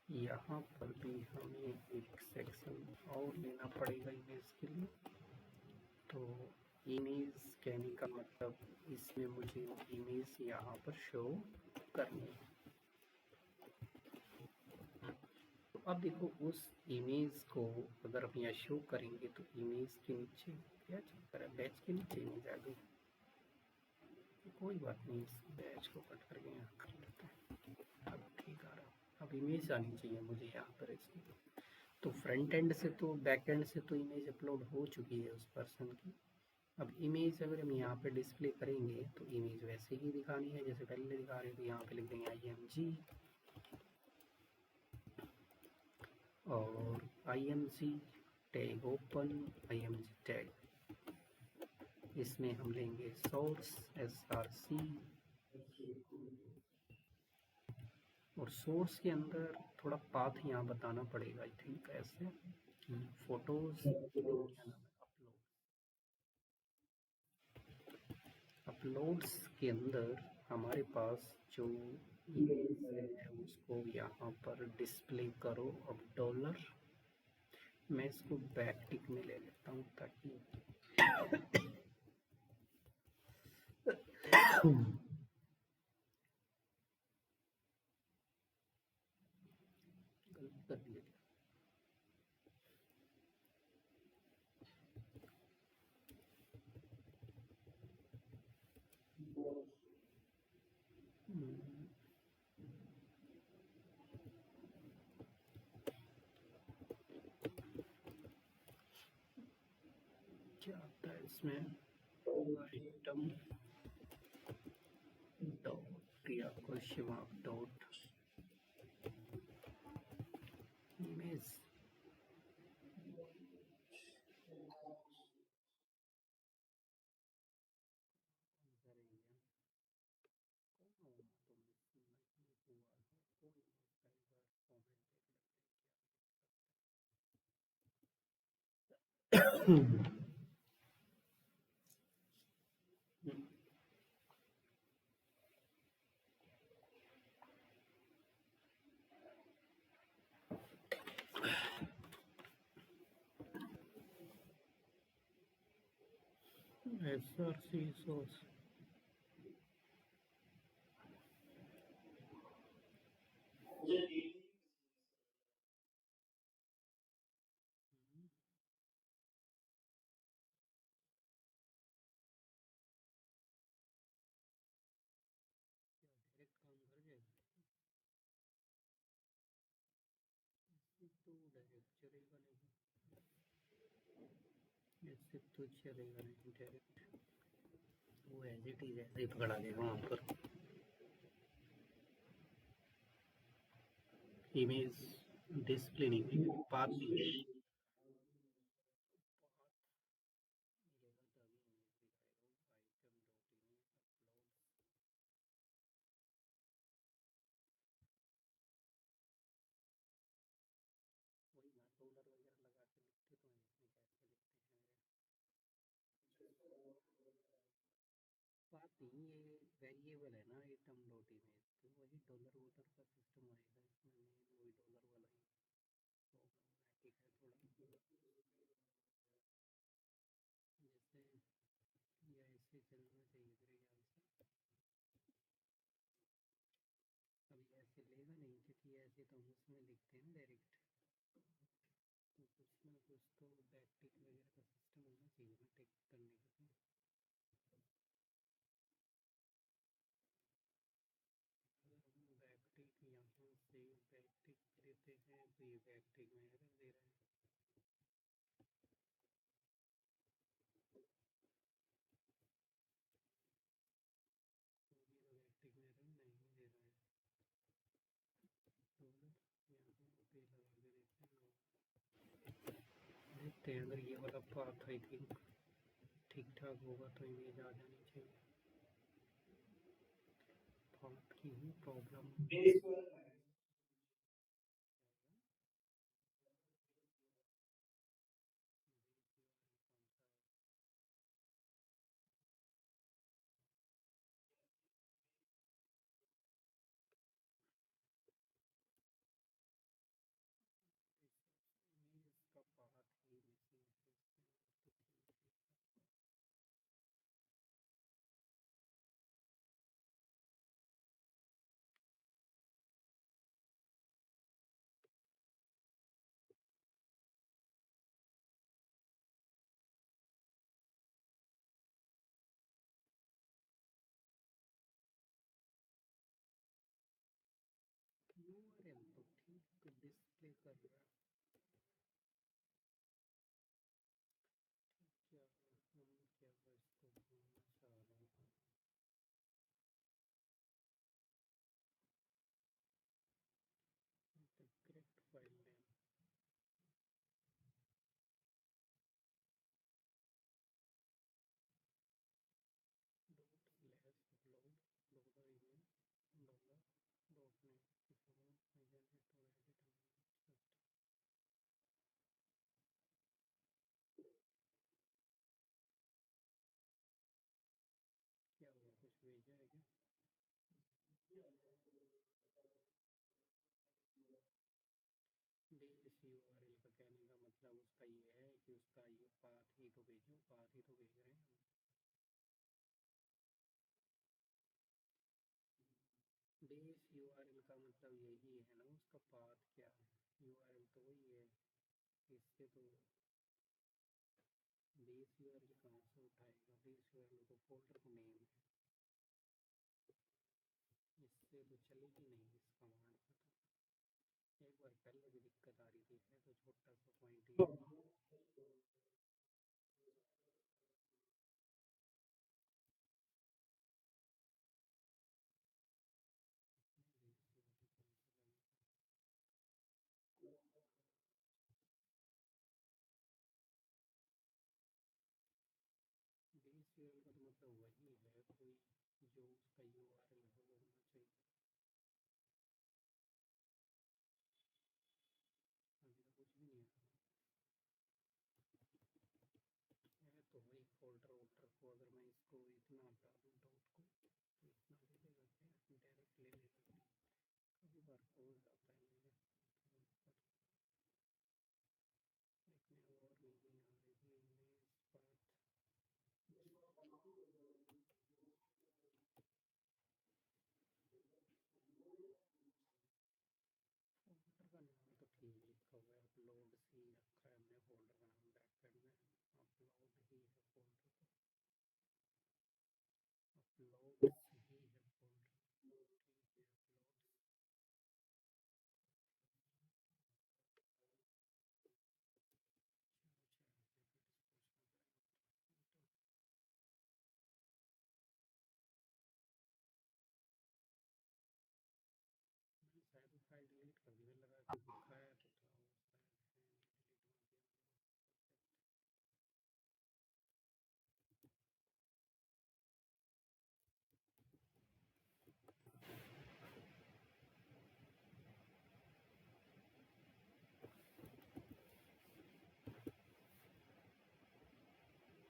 [SPEAKER 1] यहाँ पर भी हमें एक सेक्शन और लेना पड़ेगा इमेज के लिए। तो इमेज कहने का मतलब इसमें मुझे इमेज यहाँ पर शो करनी है। तो अब देखो उस इमेज को अगर हम यहाँ शो करेंगे तो इमेज के नीचे क्या चेक करें, बैच के नीचे इमेज आ गई। कोई बात नहीं, इस बैच को कट करके यहाँ कर लेते हैं। अब ठीक आ रहा, अब इमेज आनी चाहिए मुझे यहाँ पर इसकी। तो फ्रंट एंड से तो बैक एंड से तो इमेज अपलोड हो चुकी है उस पर्सन की। अब इमेज अगर हम यहाँ पे डिस्प्ले करेंगे तो इमेज वैसे ही दिखानी है जैसे पहले दिखा रहे थे। यहाँ पे लिख देंगे IMG और IMG tag open, IMG tag, इसमें हम लेंगे सोर्स SRC, और सोर्स के अंदर थोड़ा पाथ यहाँ बताना पड़ेगा आई थिंक ऐसे कि फोटोज अपलोड्स के अंदर हमारे पास जो इमेज है उसको यहाँ पर डिस्प्ले करो। अब डॉलर, मैं इसको बैक टिक में ले लेता हूँ ताकि गलत कर दिया। क्या आता है इसमें, आइटम डॉट या question mark dot image. SRC source, direct काम कर जाएगा तो डायरेक्ट चलेगा नहीं, ऐसे तो चलेगा नहीं डायरेक्ट, वो एज इट इज ऐसे ही पकड़ा देगा वहाँ पर। इमेज डिस्प्ले नहीं हुई, पाथ भी नहीं मिलेगा तभी इमेज दिखाएगा। आइटम डॉट इमेज अपलोड, वही ना डॉलर वगैरह लगा के लिखते तो हैं, इसमें कैसे लिखते हैं बात नहीं, ये वेरिएबल है ना आइटम डॉट इमेज, तो वही डॉलर वॉलर का सिस्टम आएगा इसमें, मेन वही डॉलर वाला ही प्रॉब्लमैटिक है थोड़ा। चलना चाहिए मेरे ख्याल से। अभी ऐसे लेगा नहीं, क्योंकि ऐसे तो हम उसमें लिखते हैं ना डायरेक्ट, तो कुछ ना कुछ तो बैक टिक वगैरह का सिस्टम होना चाहिए ना टिक करने का। अगर हम बैक टिक यहाँ से बैक टिक देते हैं तो ये बैक टिक में एरर दे रहा है। तो ये तो बैक टिक में एरर नहीं दे रहा है। डॉलर यहाँ पे लगा के देखते हैं अगर ये वाला पाथ आई थिंक ठीक ठाक होगा तो इमेज आ जानी चाहिए। पाथ की ही प्रॉब्लम इमेज का पाथ ही मिसिंग है इसमें, और तो ठीक है सब। यूआरएल तो ठीक डिस्प्ले कर रहा है। क्या हम क्या इसको बोलना चाह रहे हैं, the correct file name dot slash upload dollar email dollar dot name. If you want I generate or edit just क्या हुआ, कुछ भेजा है क्या? बेस यूआरएल का कहने का मतलब उसका ये है कि उसका ये पाथ ही तो भेजो, पाथ ही तो भेज रहे हैं हम। बेस यूआरएल का मतलब यही है ना, उसका पाथ क्या है, यूआरएल तो वही है। इससे तो बेस यूआरएल कहाँ से उठाएगा, बेस यूआरएल तो फोल्डर का नेम है, इससे तो चलेगी नहीं इस कमांड पर। तो एक बार पहले भी दिक्कत आ रही थी, है तो छोटा सा पॉइंट ही है। बेस यूआरएल का तो मतलब वही है कोई जो उसका यूआरएल है वो होना चाहिए। अभी तो कुछ भी नहीं है तो वही फोल्डर वोल्डर को अगर मैं इसको इतना हटा दूँ डॉट को तो इतना ले लेगा क्या, डायरेक्ट ले लेगा। कभी बार हो जाता है मेरे, देखने और मीनिंग आ रही थी इमेज पाथ। फोल्डर का नाम तो ठीक लिखा हुआ है, अपलोड सी रखा है हमने फोल्डर का नाम, बैकएंड में अपलोड ही है फोल्डर को, अपलोड ही है फोल्डर, ठीक है अपलोड। चलो चलो फिर पूछना पड़ेगा। मैंने शायद वो फाइल डिलीट कर दी, लगा कि दिखाया तो था वो, शायद है डिलीट मार दिया project.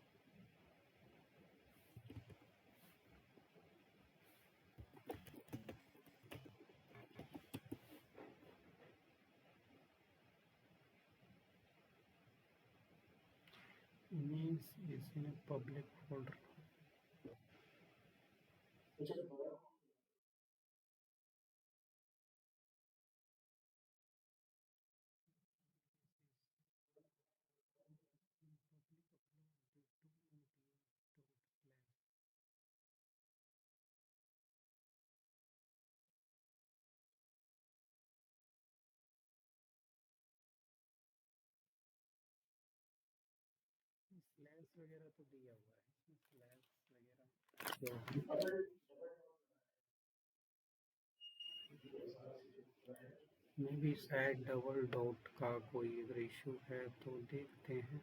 [SPEAKER 1] Means is in a public folder. Slabs वगैरह तो दिया हुआ है इसमें, स्लैब्स वगैरह में भी शायद डबल डॉट का कोई अगर इशू है तो देखते हैं।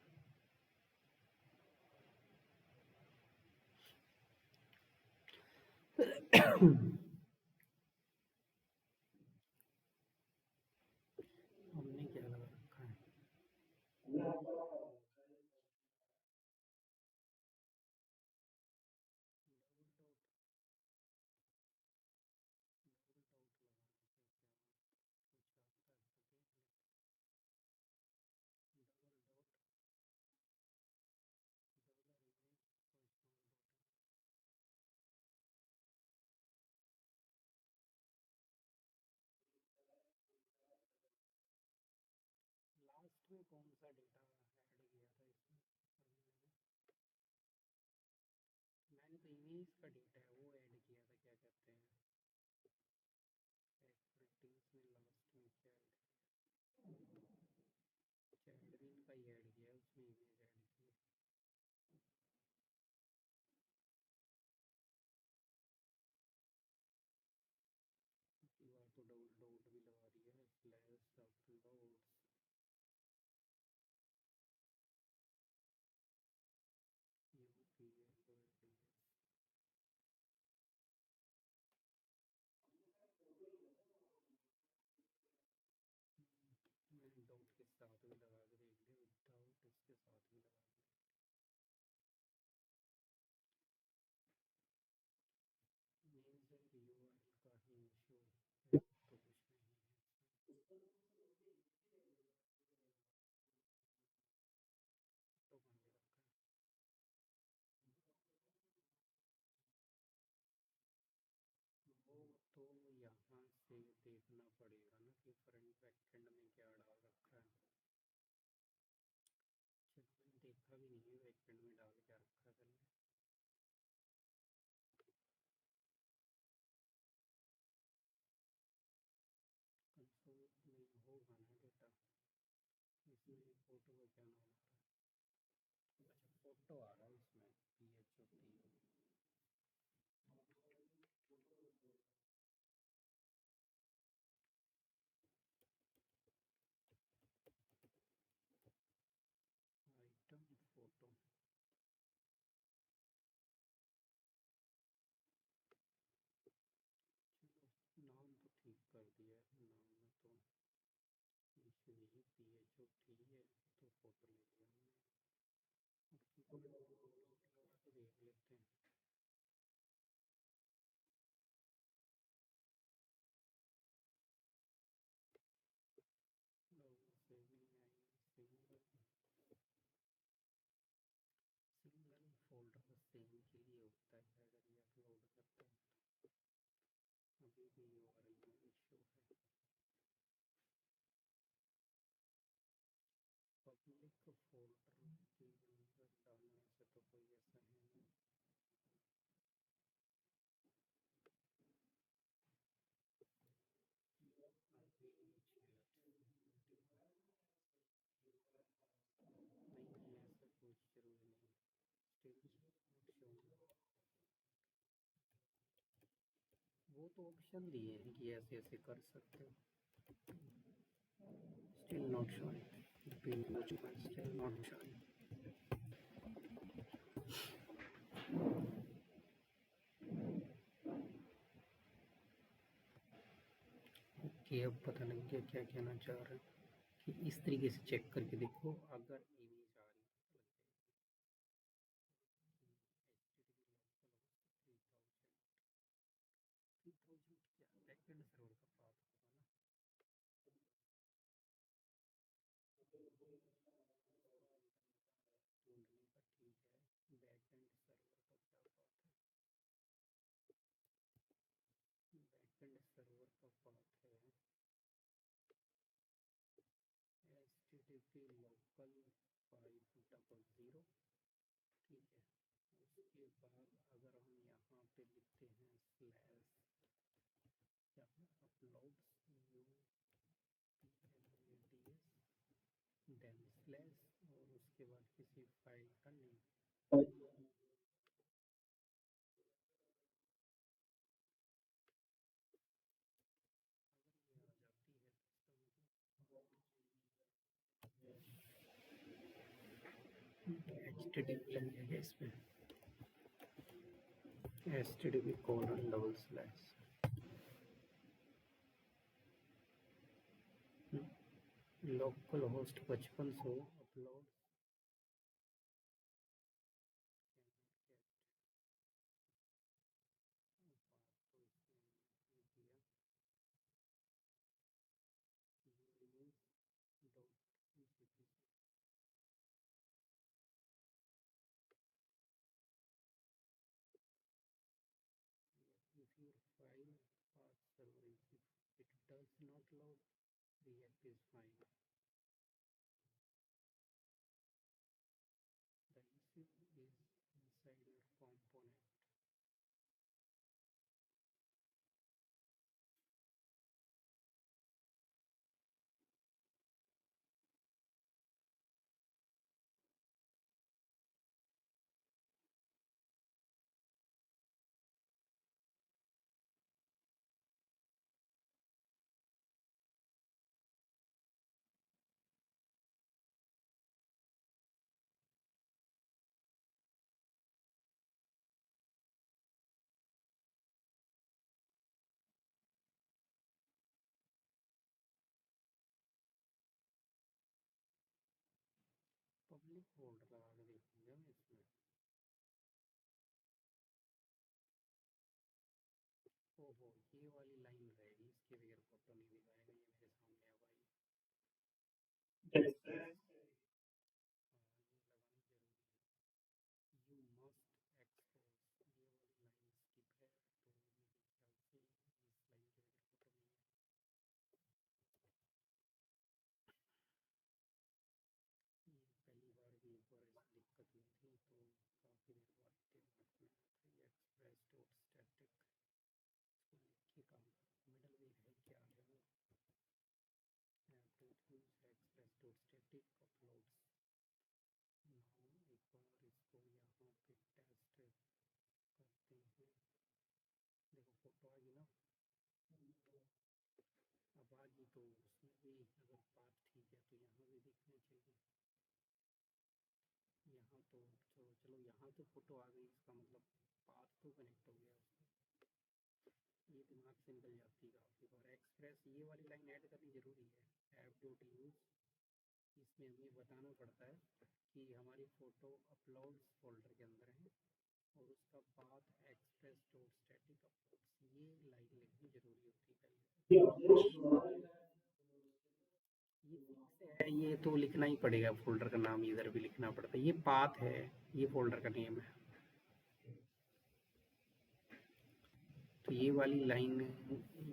[SPEAKER 1] हमने क्या लगा रखा है? डबल डॉट, डबल डॉट लगाने से क्या कुछ आता है तो देख लेते हैं। डबल डॉट, डॉलर इमेज को स्मॉल डॉट है। लास्ट में कौन सा डेटा ऐड किया था इसमें फॉर्मूले में? मैंने तो इमेज का डेटा है वो ऐड किया था, क्या कहते हैं एक्सपर्टीज में, लास्ट में क्या ऐड किया? चैंडविन का ही ऐड किया है, उसमें इमेज ऐड की है। पिछली बार तो डबल डॉट भी लगा दिया है, स्लैश अपलोड्स यूपीएस और डीएस। मैंने डॉट के साथ भी लगा के देख लिया, विदाउट इसके साथ भी लगा के मेजर यूआरएल का ही इशू है तो कुछ नहीं है इसमें। तो कहाँ दे रखा है? वो तो यहाँ से देखना पड़ेगा ना कि फ्रंट बैकएंड में क्या डाल रखा है। चलो मैंने देखा भी नहीं है बैकएंड में डाल क्या रखा है पहले। कंसोल में होगा ना डेटा, इसमें फोटो का क्या नाम आता है? अच्छा फोटो आ रहा है इसमें, PHOT आइटम फोटो। चलो नाम तो ठीक कर दिया है, नाम में तो इशू नहीं, PHOT है तो फोटो ले लिया हमने। अब कीबोर्ड लगा के देख लेते हैं। सेव नहीं आई, सिंगल फोल्डर सेव के लिए होता है अगर ये अपलोड करते हैं तो। अभी भी यूआरएल में इशू है। पब्लिक फोल्डर के अंदर डालने से तो कोई ऐसा है नहीं। अभी नहीं ऐसा कुछ जरूरी नहीं, स्टिल नॉट शोइंग। वो तो ऑप्शन दिए हैं कि ऐसे ऐसे कर सकते हो। Still not showing, still not showing. Okay अब पता लग गया क्या कहना चाह रहे हैं कि इस तरीके से चेक करके देखो, अगर इमेज आ रही है तो लग जाएगी। HTTP लोकल होस्ट 3000 क्या बैकएंड सर्वर का पाथ होगा ना। ढूंढने का ठीक है, बैकएंड सर्वर का क्या पाथ है? बैकएंड सर्वर का पाथ है HTTP लोकल 500। ठीक है, उसके बाद अगर हम यहाँ पे लिखते हैं स्लैश क्या अपलोड्स UPLADS देन स्लैश और उसके बाद किसी फाइल का लिंक HTTP लग जाएगा इसमें, HTTP:// local host 5500 upload if your file path server if it does not load, React is fine. The issue is inside your component. Public folder लगा के देखूंगा मैं इसमें। ओहो, ये वाली लाइन रहेगी, इसके बगैर फोटो नहीं दिखाएगा। ये मेरे सामने अब आई। ये लगानी जरूरी है। यू मस्ट एक्सपोज, ये वाली लाइन स्किप है, तो मेरे ख्याल से इस लाइन के बगैर फोटो नहीं है। ये पहली बार भी एक बार ऐसी दिक्कत हुई थी, तो काफ़ी देर बाद दिमाग में आया था ये एक्सप्रेस डॉट स्टैटिक, इसको लिख के काम मिडल वेयर है, क्या है वो, use express dot static uploads. Now एक बार इसको यहाँ पे टेस्ट करते हैं। देखो फोटो आ गई ना, अब आ गई, तो उसमें भी अगर पाथ ठीक है तो यहाँ भी दिखना चाहिए। यहाँ तो चलो यहाँ तो फोटो आ गई, इसका मतलब पाथ तो कनेक्ट हो गया उसमें। ये दिमाग से निकल जाती है काफ़ी बार। एक्सप्रेस ये वाली लाइन ऐड करनी ज़रूरी है, ऐप डॉट यूज। इसमें हमें बताना पड़ता है कि हमारी फ़ोटो अपलोड्स फोल्डर के अंदर है और उसका path express dot static uploads, ये लाइन लिखनी ज़रूरी होती है पहले। ये फिक्स है, ये तो लिखना ही पड़ेगा, फोल्डर का नाम इधर भी लिखना पड़ता है। ये पाथ है, ये फोल्डर का नेम है। तो ये वाली लाइन,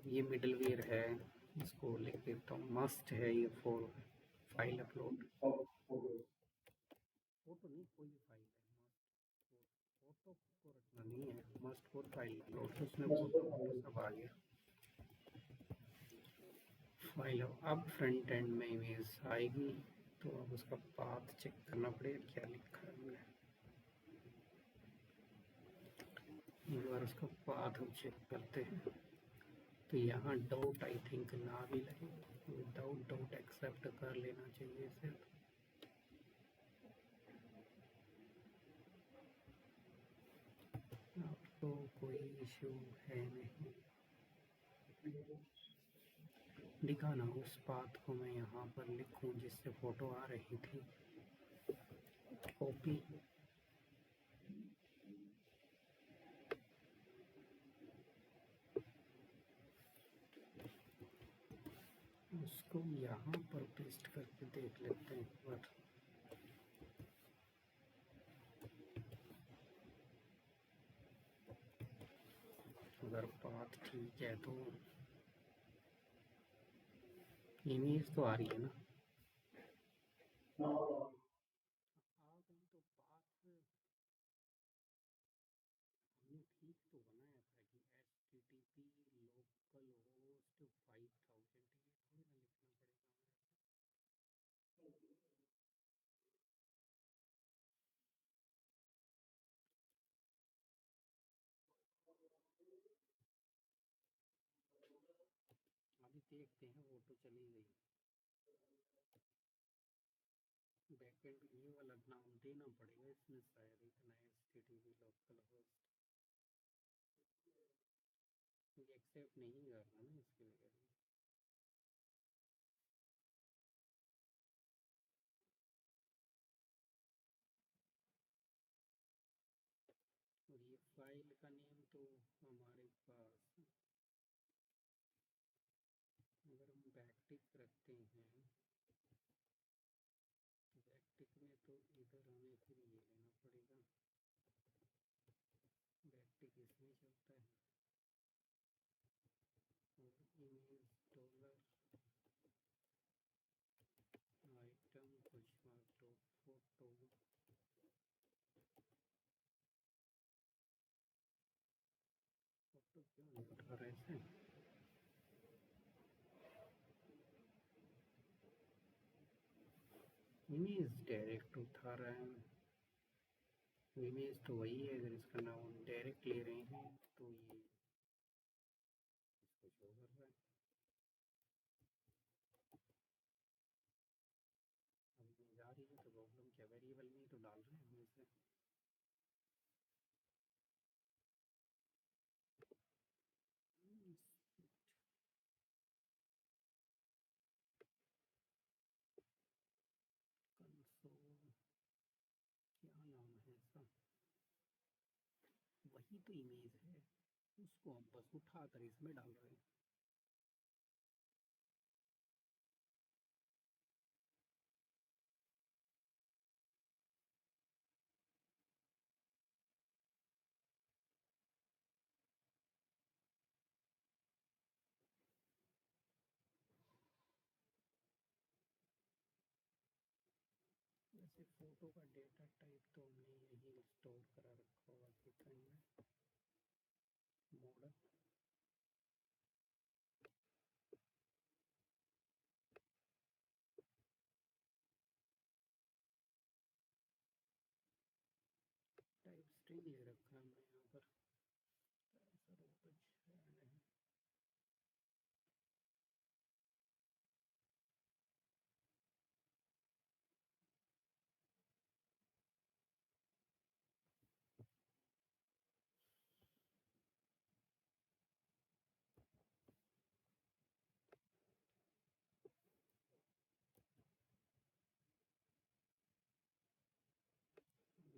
[SPEAKER 1] ये मिडलवेयर है, इसको लिख देता हूँ। मस्ट है ये फॉर फाइल अपलोड, फोटो नहीं, कोई भी फाइल है मस्ट, फोटो को रखना नहीं है, मस्ट फॉर फाइल अपलोड। तो उसमें फोटो सब आ गया फाइल। अब फ्रंट एंड में इमेज आएगी, तो अब उसका पाथ चेक करना पड़ेगा क्या लिखा है हमने। एक बार उसका पाथ हम चेक करते हैं, तो यहाँ डॉट आई थिंक ना भी लगे, विदाउट डॉट एक्सेप्ट कर लेना चाहिए इसे। अब तो कोई इशू है नहीं। दिखाना उस पाथ को मैं यहाँ पर लिखूँ जिससे फोटो आ रही थी, कॉपी। उसको यहाँ पर पेस्ट करके देख लेते हैं एक बार। अगर पाथ ठीक है तो इमेज तो आ रही है ना, आ गई। तो पाथ हमने ठीक तो बनाया था कि HTTP लोकल होस्ट 5000, ये थोड़ी ना लिखना पड़ेगा हमें। अभी देखते हैं, वो तो चली गई बैकएंड, ये वाला नाम देना पड़ेगा इसमें शायद, इतना HTTP लोकल होस्ट एक्सेप्ट नहीं कर रहा ना इसके लिए। और ये फाइल का नेम तो हमारे पास, अगर हम बैकटिक रखते हैं तो बैकटिक में तो इधर हमें फिर ये लेना पड़ेगा, बैकटिक इसमें चलता है। और इमेज डॉलर आइटम कुछ डॉट फोटो, फोटो क्यों नहीं उठा रहा ऐसे? इमेज डायरेक्ट उठा रहा है, इमेज तो वही है, अगर इसका नाम डायरेक्ट ले रहे हैं तो ये इसको शो कर रहा है। अब इमेज आ रही है तो प्रॉब्लम क्या, वेरिएबल में तो डाल रहे हैं हम इसे। कंसोल क्या नाम है इसका, वही तो इमेज है, उसको हम बस उठा कर इसमें डाल रहे हैं। वैसे फोटो का डेटा टाइप तो हमने यही स्टोर करा रखा होगा कि कहीं में मॉडल। टाइप स्ट्रिंग ले रखा है हमने यहाँ पर, ऐसा तो कुछ है नहीं।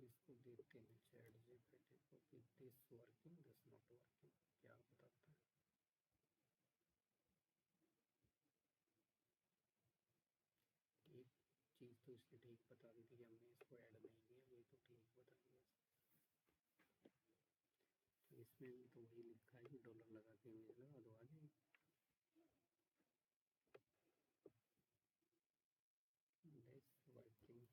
[SPEAKER 1] इसको देते हैं चैट जीपीटी को कि this working this not working, क्या बताता है। एक चीज़ तो इसने ठीक बता दी थी कि हमने इसको ऐड नहीं किया, ये तो ठीक बता दिया। तो इसमें भी तो वही लिखा है कि डॉलर लगा के इमेज लगा दो, आ जाएगी। दिस वर्किंग,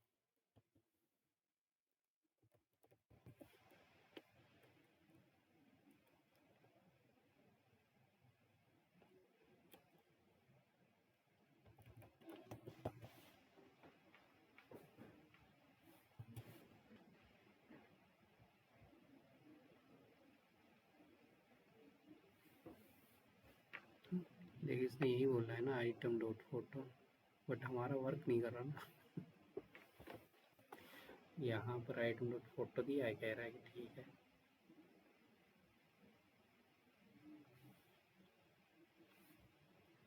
[SPEAKER 1] देखिए इसने यही बोला है ना आइटम डॉट फोटो, बट हमारा वर्क नहीं कर रहा ना। यहाँ पर आइटम डॉट फोटो दिया है, कह रहा है कि ठीक है।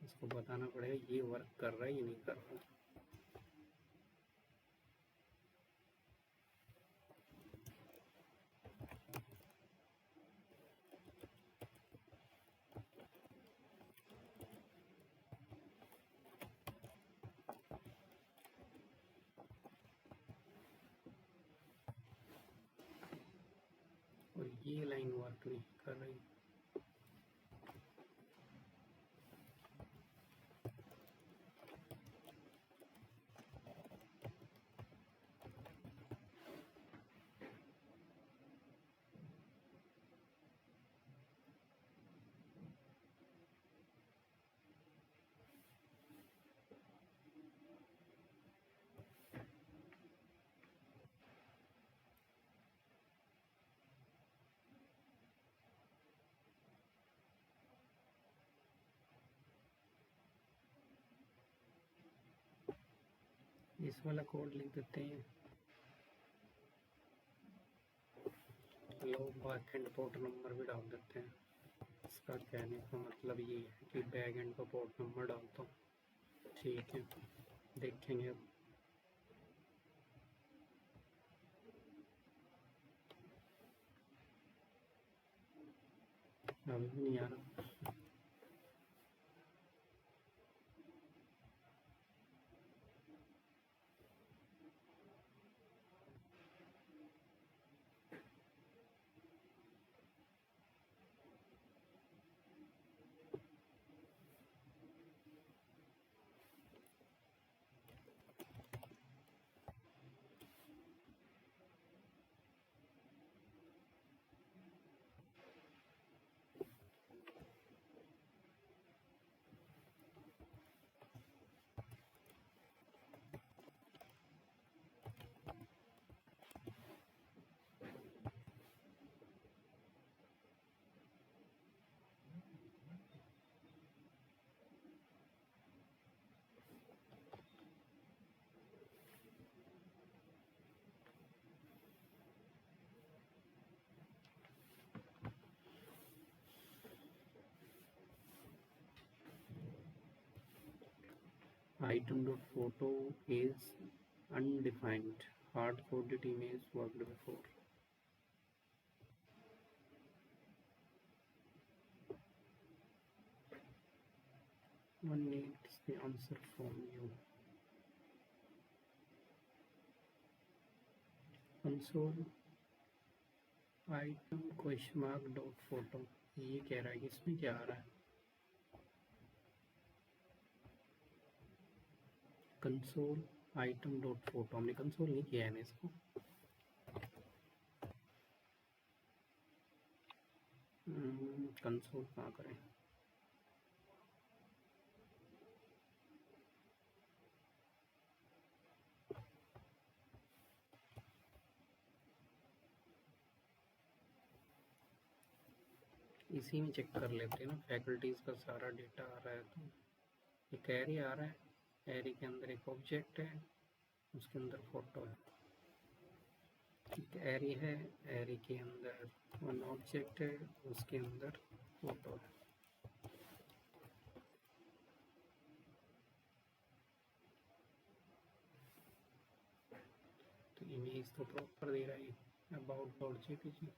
[SPEAKER 1] इसको बताना पड़ेगा ये वर्क कर रहा है या नहीं कर रहा। और ये लाइन वर्क नहीं कर रही। इस वाला कोड लिख देते हैं। लोग बैक एंड पोर्ट नंबर भी डाल देते हैं। इसका कहने का मतलब ये है कि बैक एंड का पोर्ट नंबर डालता हूँ। ठीक है, देखेंगे अब। अभी भी नहीं आ रहा। Item.photo is undefined. Hard-coded image worked before. One needs the answer from you. Console item question mark dot photo. ये कह रहा है कि इसमें क्या आ रहा है? कंसोल आइटम डॉट फोटो, हमने कंसोल नहीं किया है ना इसको। कंसोल कहाँ करें? इसी में चेक कर लेते हैं ना, फैकल्टीज का सारा डेटा आ रहा है। तो एक एरी आ रहा है, एरी के अंदर एक ऑब्जेक्ट है, उसके अंदर फोटो है। एक एरी है, एरी के अंदर वन ऑब्जेक्ट है, उसके अंदर फोटो है। तो इमेज तो प्रॉपर दे रहा है, about dot JPG.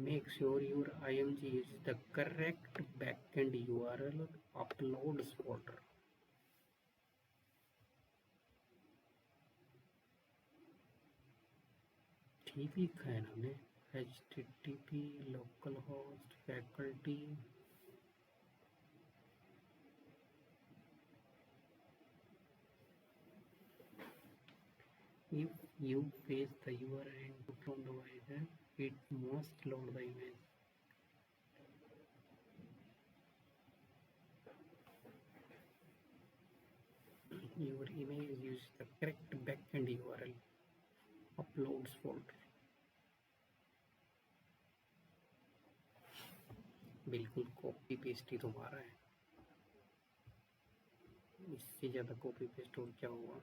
[SPEAKER 1] Make sure your IMG is the correct backend URL uploads folder. ठीक लिखा है ना हमने, HTTP localhost faculty if you paste the URL into from the device, it must load the image. Your image uses the correct backend URL uploads folder. बिल्कुल copy paste ही तुम्हारा है, इससे ज़्यादा कॉपी पेस्ट और क्या होगा।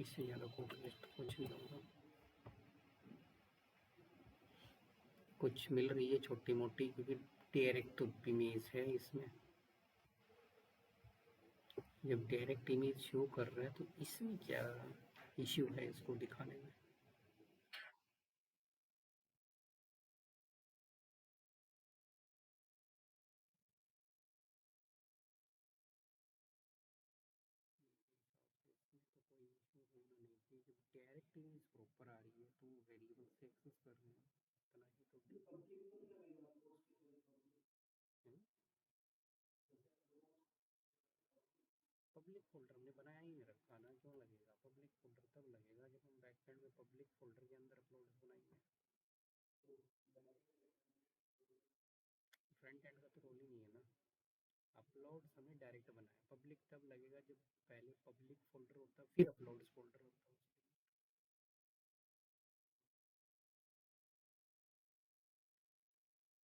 [SPEAKER 1] इससे ज़्यादा कॉपी पेस्ट कुछ नहीं होगा। कुछ मिल रही है छोटी मोटी, क्योंकि डायरेक्ट तो इमेज है इसमें। जब डायरेक्ट इमेज शो कर रहा है तो इसमें क्या इश्यू है इसको दिखाने में? तो कोई इशू होना नहीं चाहिए। जब डायरेक्ट इमेज प्रॉपर आ रही है तो वेरिएबल से एक्सेस कर रहे हैं, इतना ही तो है। पब्लिक फोल्डर हमने बनाया ही नहीं रखा ना, क्यों लगेगा? पब्लिक फोल्डर तब लगेगा जब हम बैकएंड में पब्लिक फोल्डर के अंदर अपलोड बनाएंगे। फ्रंट एंड का तो रोल ही नहीं है ना। अपलोड हमने डायरेक्ट बनाया, पब्लिक तब लगेगा जब पहले पब्लिक फोल्डर होता फिर अपलोड्स फोल्डर होता उसके लिए।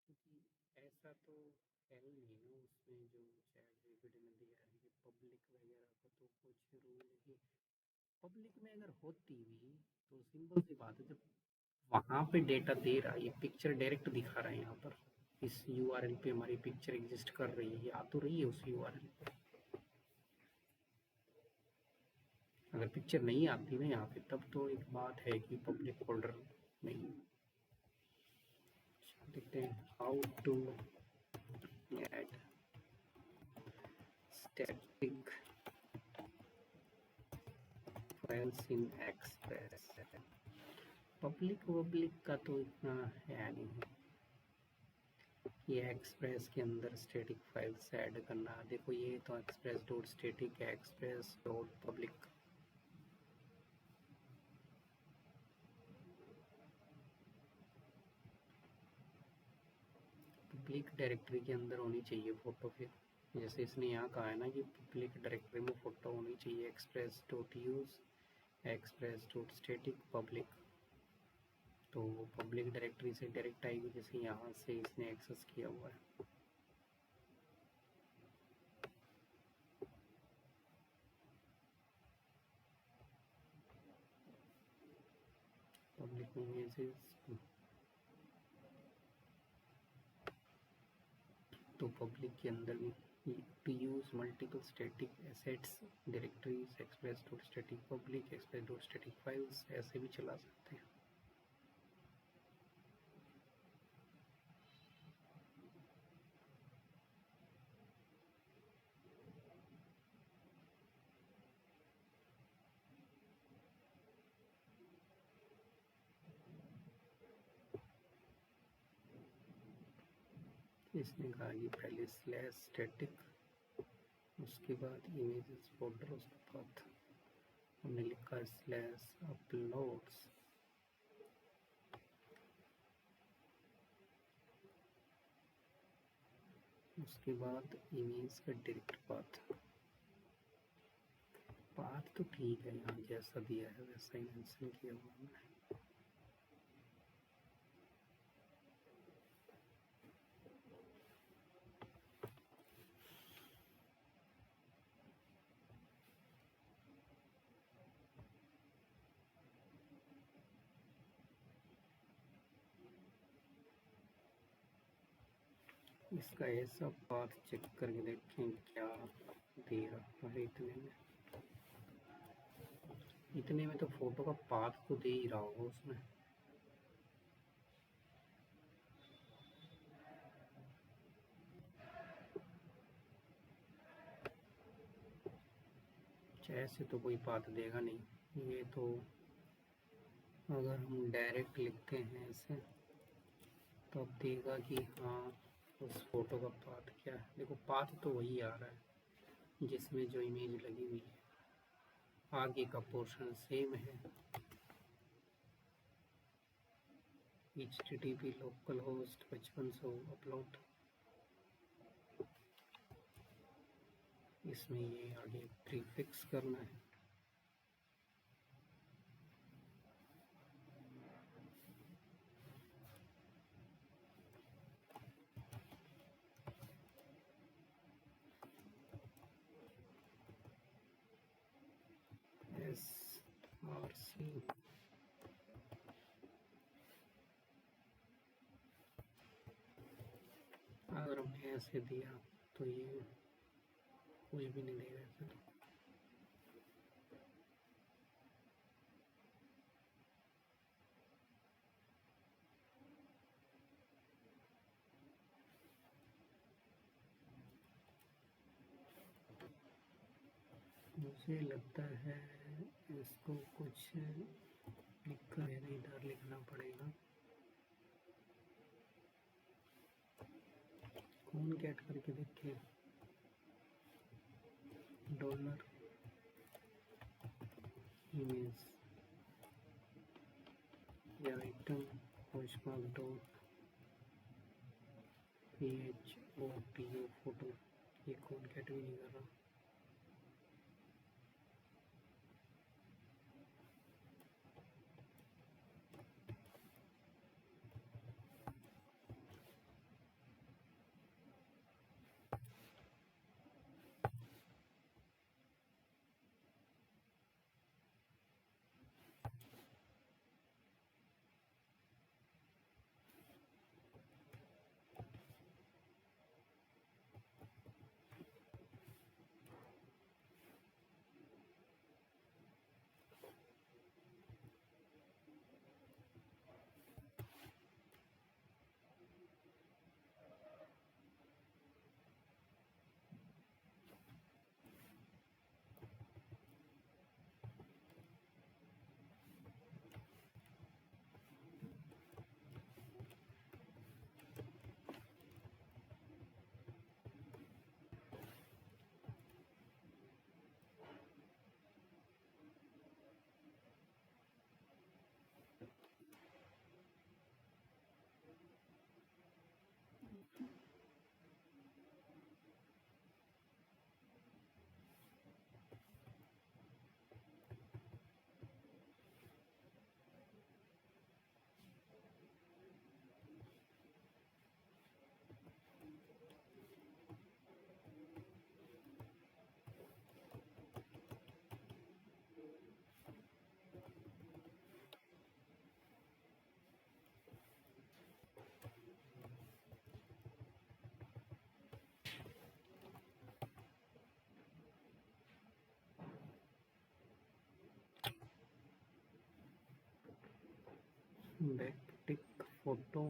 [SPEAKER 1] क्योंकि ऐसा तो है ही नहीं ना उसमें जो चैट जीपीटी ने दिया है कि पब्लिक वगैरह का तो कुछ रूल ही। पब्लिक में अगर होती भी तो सिंपल सी बात है, जब वहाँ पे डेटा दे रहा है, ये पिक्चर डायरेक्ट दिखा रहा है यहाँ पर, इस यूआरएल पे हमारी पिक्चर एग्जिस्ट कर रही है, आ तो रही है उस यूआरएल पे। अगर पिक्चर नहीं आती ना यहाँ पे तब तो एक बात है कि पब्लिक फोल्डर नहीं। देखते हैं how to add static files in express. Public का तो इतना है नहीं ये एक्सप्रेस के अंदर स्टैटिक फाइल्स ऐड करना। देखो ये तो एक्सप्रेस डॉट स्टैटिक है, express dot public. Public directory के अंदर होनी चाहिए फोटो। फिर जैसे इसने यहाँ कहा है ना कि पब्लिक डायरेक्टरी में फोटो होनी चाहिए, express dot use express dot static public. तो पब्लिक डायरेक्टरी से डायरेक्ट आएगी, जैसे यहाँ से इसने एक्सेस किया हुआ है। पब्लिक इमेजेस तो पब्लिक के अंदर भी to use multiple static assets directories express dot static public express dot static files ऐसे भी चला सकते हैं। इसने कहा कि पहले स्लैश स्टैटिक, उसके बाद इमेजेस फोल्डर, उसके बाद हमने लिखा स्लैश अपलोड्स, उसके बाद इमेज का डायरेक्ट पाथ। पाथ तो ठीक है, यहाँ जैसा दिया है वैसा ही मेंशन किया हुआ है। इसका ऐसा पाथ चेक करके देखें क्या दे रहा है। इतने में तो फोटो का पाथ तो दे ही रहा होगा उसमें। ऐसे तो कोई पाथ देगा नहीं। ये तो अगर हम डायरेक्ट लिखते हैं ऐसे तो अब देगा कि हाँ उस फोटो का पाथ क्या है। देखो पाथ तो वही आ रहा है जिसमें जो इमेज लगी हुई है, आगे का पोर्शन सेम है। HTTP लोकल होस्ट 5500 अपलोड, इसमें ये आगे प्रीफिक्स करना है। RC अगर हमने ऐसे दिया तो ये कुछ भी नहीं देगा ऐसे तो। मुझे लगता है इसको कुछ लिखकर इधर लिखना पड़ेगा। कौन कैट करके देखिए, डॉलर इमेज या item postmark dot PHOTO photo, ये कौन कैट भी नहीं कर रहा। Backtick photo,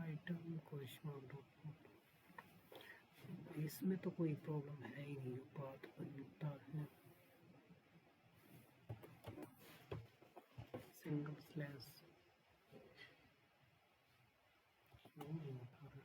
[SPEAKER 1] item question dot, इसमें तो कोई प्रॉब्लम है ही नहीं, बात बनता है। सिंगल स्लैश क्यों नहीं बता रहा।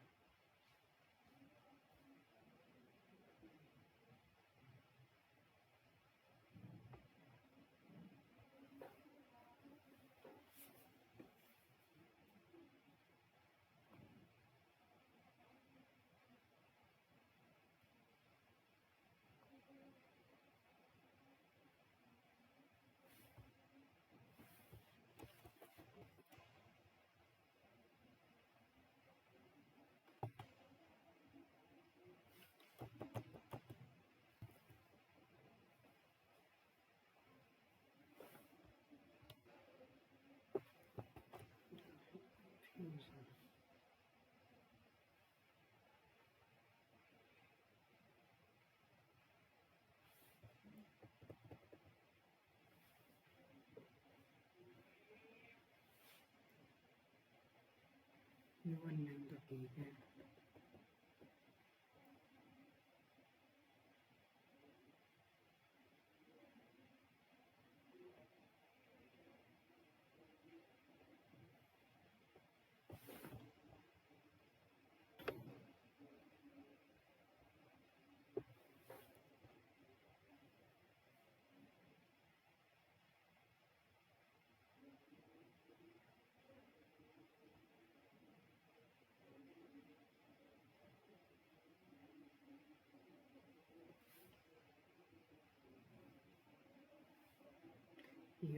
[SPEAKER 1] वन नेम तो ठीक है।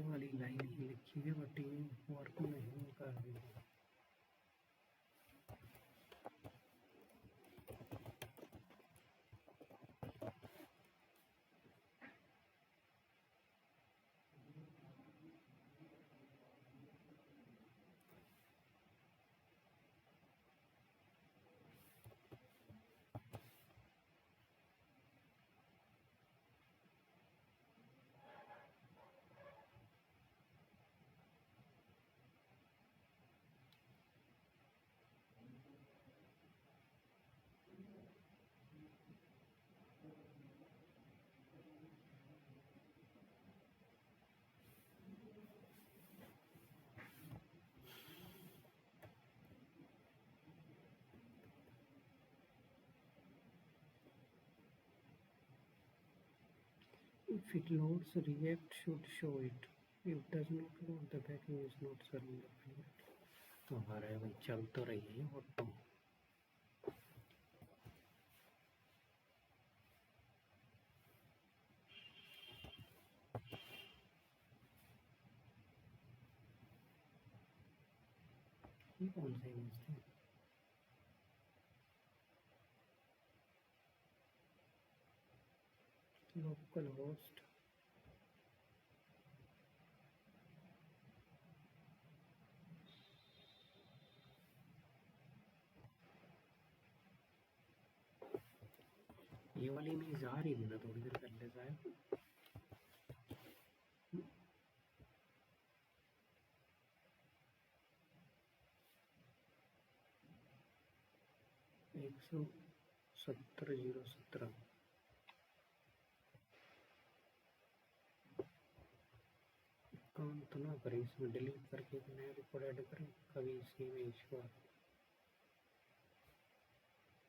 [SPEAKER 1] वाली लाइन ही लिखी है बट ये वर्क नहीं कर रही है। If it loads, React should show it. If it does not load, the backend is not serving the payment. तो हमारा भाई चल तो रही है वो तो ये कौन सा इमेज था? लोकल होस्ट ये वाली इमेज आ रही थी ना थोड़ी देर पहले शायद। एक सौ 70,017 काम तो ना करें इसमें डिलीट करके एक नया रिकॉर्ड ऐड करें कभी इसी इमेज को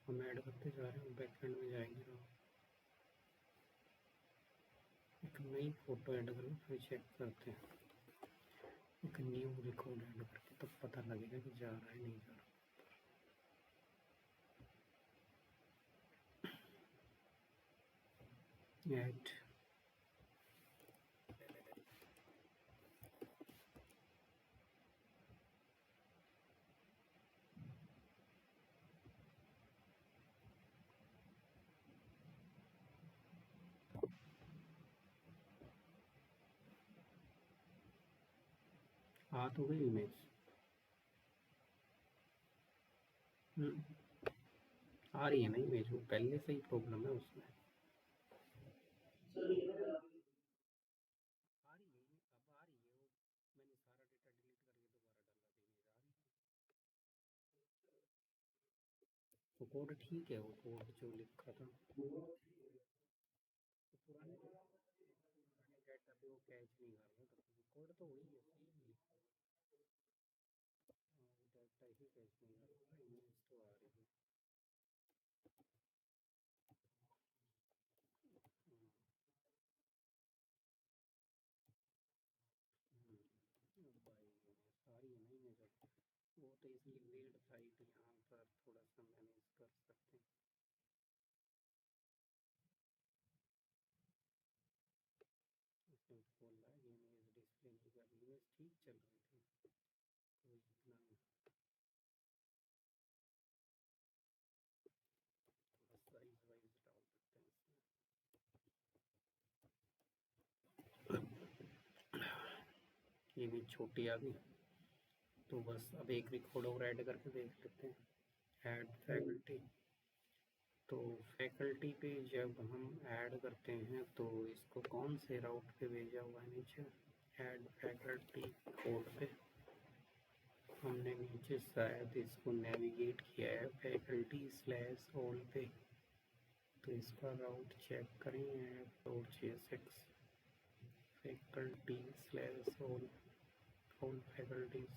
[SPEAKER 1] हम ऐड करते जा रहे हैं बैकएंड में जाएंगे ना एक नई फोटो ऐड करें फिर चेक करते हैं एक न्यू रिकॉर्ड ऐड करके तब पता लगेगा कि जा रहा है नहीं जा रहा। ऐड आ तो गई इमेज। आ रही है ना इमेज वो पहले से ही प्रॉब्लम है उसमें। आ रही है अब आ रही है वो मैंने सारा डेटा डिलीट करके दोबारा डाला तो इमेज आ रही है। तो कोड ठीक है वो कोड जो लिखा था तो पुराने डेटा पे वो कैच नहीं कर रहा था कोड तो वही है सेम डेटा ही कैच नहीं कर रहा इमेज तो आ रही है। भाई सारी है नहीं है जब वो तो इसकी बिल्ड साइट यहाँ पर थोड़ा सा मैनेज कर सकते हैं। इसने बोल रहा है ये इमेज डिस्प्ले नहीं कर रही इमेज ठीक चल रही थी कोई इतना थोड़ा साइज वाइज डाल सकते हैं इसमें। ये भी छोटी आ गई तो बस अब एक रिकॉर्ड और ऐड करके देख लेते हैं ऐड फैकल्टी। तो फैकल्टी पे जब हम ऐड करते हैं तो इसको कौन से राउट पे भेजा हुआ है नीचे ऐड फैकल्टी कोड पे हमने नीचे शायद इसको नेविगेट किया है फैकल्टी/ऑल पे तो इसका राउट चेक करें ऐप.jsx फैकल्टी/ऑल फैकल्टीज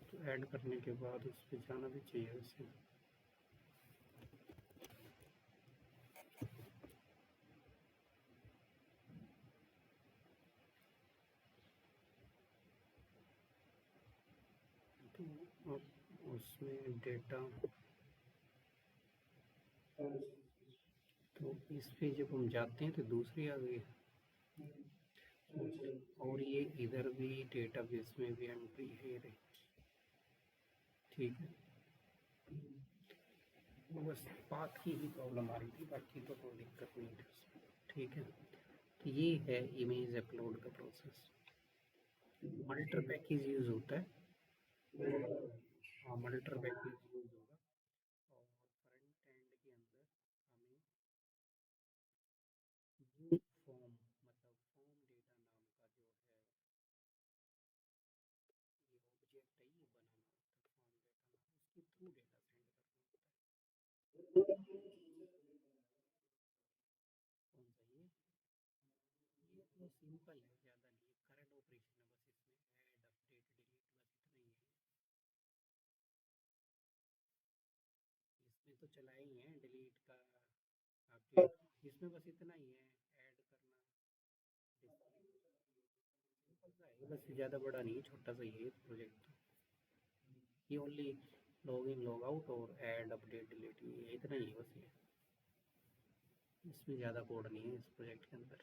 [SPEAKER 1] तो ऐड करने के बाद उस पर जाना भी चाहिए उसे। तो अब उसमें डेटा तो इस पे जब हम जाते हैं तो दूसरी आ गई, और ये इधर भी डेटाबेस में भी एंट्री है रे, ठीक है। वो बस पाथ की ही प्रॉब्लम आ रही थी, बाकी तो कोई दिक्कत नहीं थी उसमें, ठीक है। तो ये है इमेज अपलोड का प्रोसेस। मल्टर पैकेज यूज़ होता है, हाँ मल्टर पैकेज यूज़ होगा। और फ्रंट एंड के अंदर हमें न्यू फॉर्म, मतलब फॉर्म डेटा नाम का जो है ये ऑब्जेक्ट है, ये बनाना होता है फॉर्म डेटा नाम, उसके थ्रू डेटा सेंड करना होता है। कौन सा ये तो सिंपल है, ज़्यादा नहीं है, करंट ऑपरेशन है बस, इसमें ऐड अपडेट डिलीट बस इतना ही है। इसमें तो चला ही है डिलीट का अपडेट, इसमें बस इतना ही है, ऐड करना डिस्प्ले, सिंपल सा है बस, ज़्यादा बड़ा नहीं है, छोटा सा ही है प्रोजेक्ट। ये only log in log out और ऐड अपडेट डिलीट, ये इतना ही है बस ये, इसमें ज़्यादा कोड नहीं है इस प्रोजेक्ट के अंदर।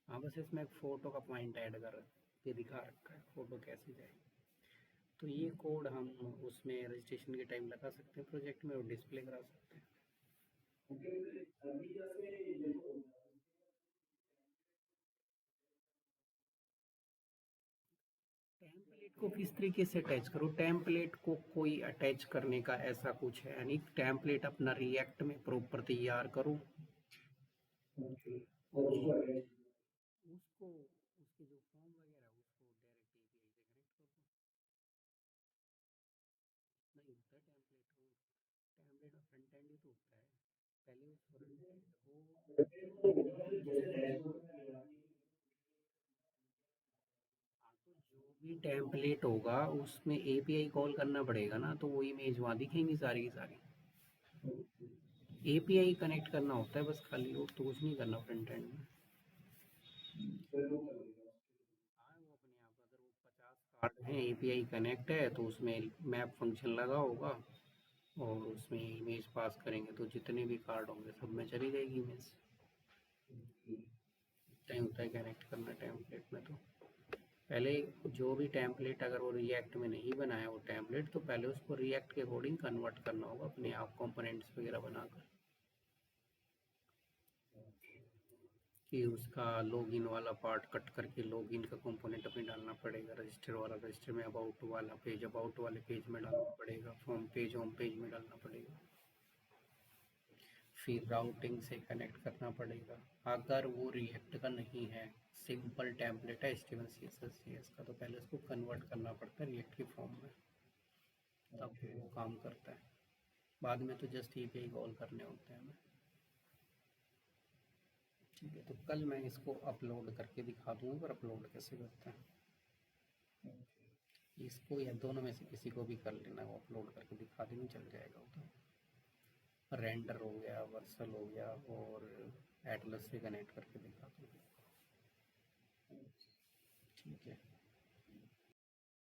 [SPEAKER 1] हाँ बस इसमें एक फ़ोटो का पॉइंट ऐड कर के दिखा रखा है, फ़ोटो कैसे जाए। तो ये कोड हम उसमें रजिस्ट्रेशन के टाइम लगा सकते हैं प्रोजेक्ट में, और डिस्प्ले करा सकते हैं। टेम्पलेट को किस तरीके से अटैच करो, टेम्पलेट को कोई अटैच करने का ऐसा कुछ है यानी, टेम्पलेट अपना रिएक्ट में प्रॉपर तैयार करो, और उसको, उसके जो फॉर्म वगैरह उसको डायरेक्ट एपीआई से कनेक्ट कर दो। नहीं होता है टेम्पलेट को, टेम्पलेट में फ्रंट एंड ही तो होता है, पहले उस फ्रंट एंड को, हाँ तो जो भी टेम्पलेट होगा उसमें एपीआई कॉल करना पड़ेगा ना, तो वो इमेज वहाँ दिखेंगी सारी की सारी, एपीआई कनेक्ट करना होता है बस खाली, और तो कुछ नहीं करना फ्रंट एंड में। हाँ वो अपने आप, अगर वो 50 कार्ड हैं एपीआई कनेक्ट है तो उसमें मैप फंक्शन लगा होगा, और उसमें इमेज पास करेंगे तो जितने भी कार्ड होंगे सब में चली जाएगी इमेज। टाइम होता है कनेक्ट करना टेम्पलेट में, तो पहले जो भी टेम्पलेट अगर वो रिएक्ट में नहीं बनाया वो टेम्पलेट, तो पहले उसको रिएक्ट के अकॉर्डिंग कन्वर्ट करना होगा अपने आप, कंपोनेंट्स वगैरह बनाकर, कि उसका लॉगिन वाला पार्ट कट करके लॉगिन का कंपोनेंट अपने डालना पड़ेगा, रजिस्टर वाला रजिस्टर में, अबाउट वाला पेज अबाउट वाले पेज में डालना पड़ेगा, फॉर्म पेज होम पेज में डालना पड़ेगा, फिर राउटिंग से कनेक्ट करना पड़ेगा। अगर वो रिएक्ट का नहीं है, सिंपल टेम्पलेट है एचटीएमएल सीएसएस सीएस का, तो पहले उसको कन्वर्ट करना पड़ता है रिएक्ट की फॉर्म में, तब वो काम करता है। बाद में तो जस्ट एपीआई कॉल करने होते हैं हमें। ठीक है, तो कल मैं इसको अपलोड करके दिखा दूँगा, पर अपलोड कैसे करते हैं इसको, या दोनों में से किसी को भी कर लेना, वो अपलोड करके दिखा देंगे चल जाएगा वो तो। रेंडर हो गया, वर्सल हो गया, और एटलस से कनेक्ट करके दिखा दूँगा। ठीक है।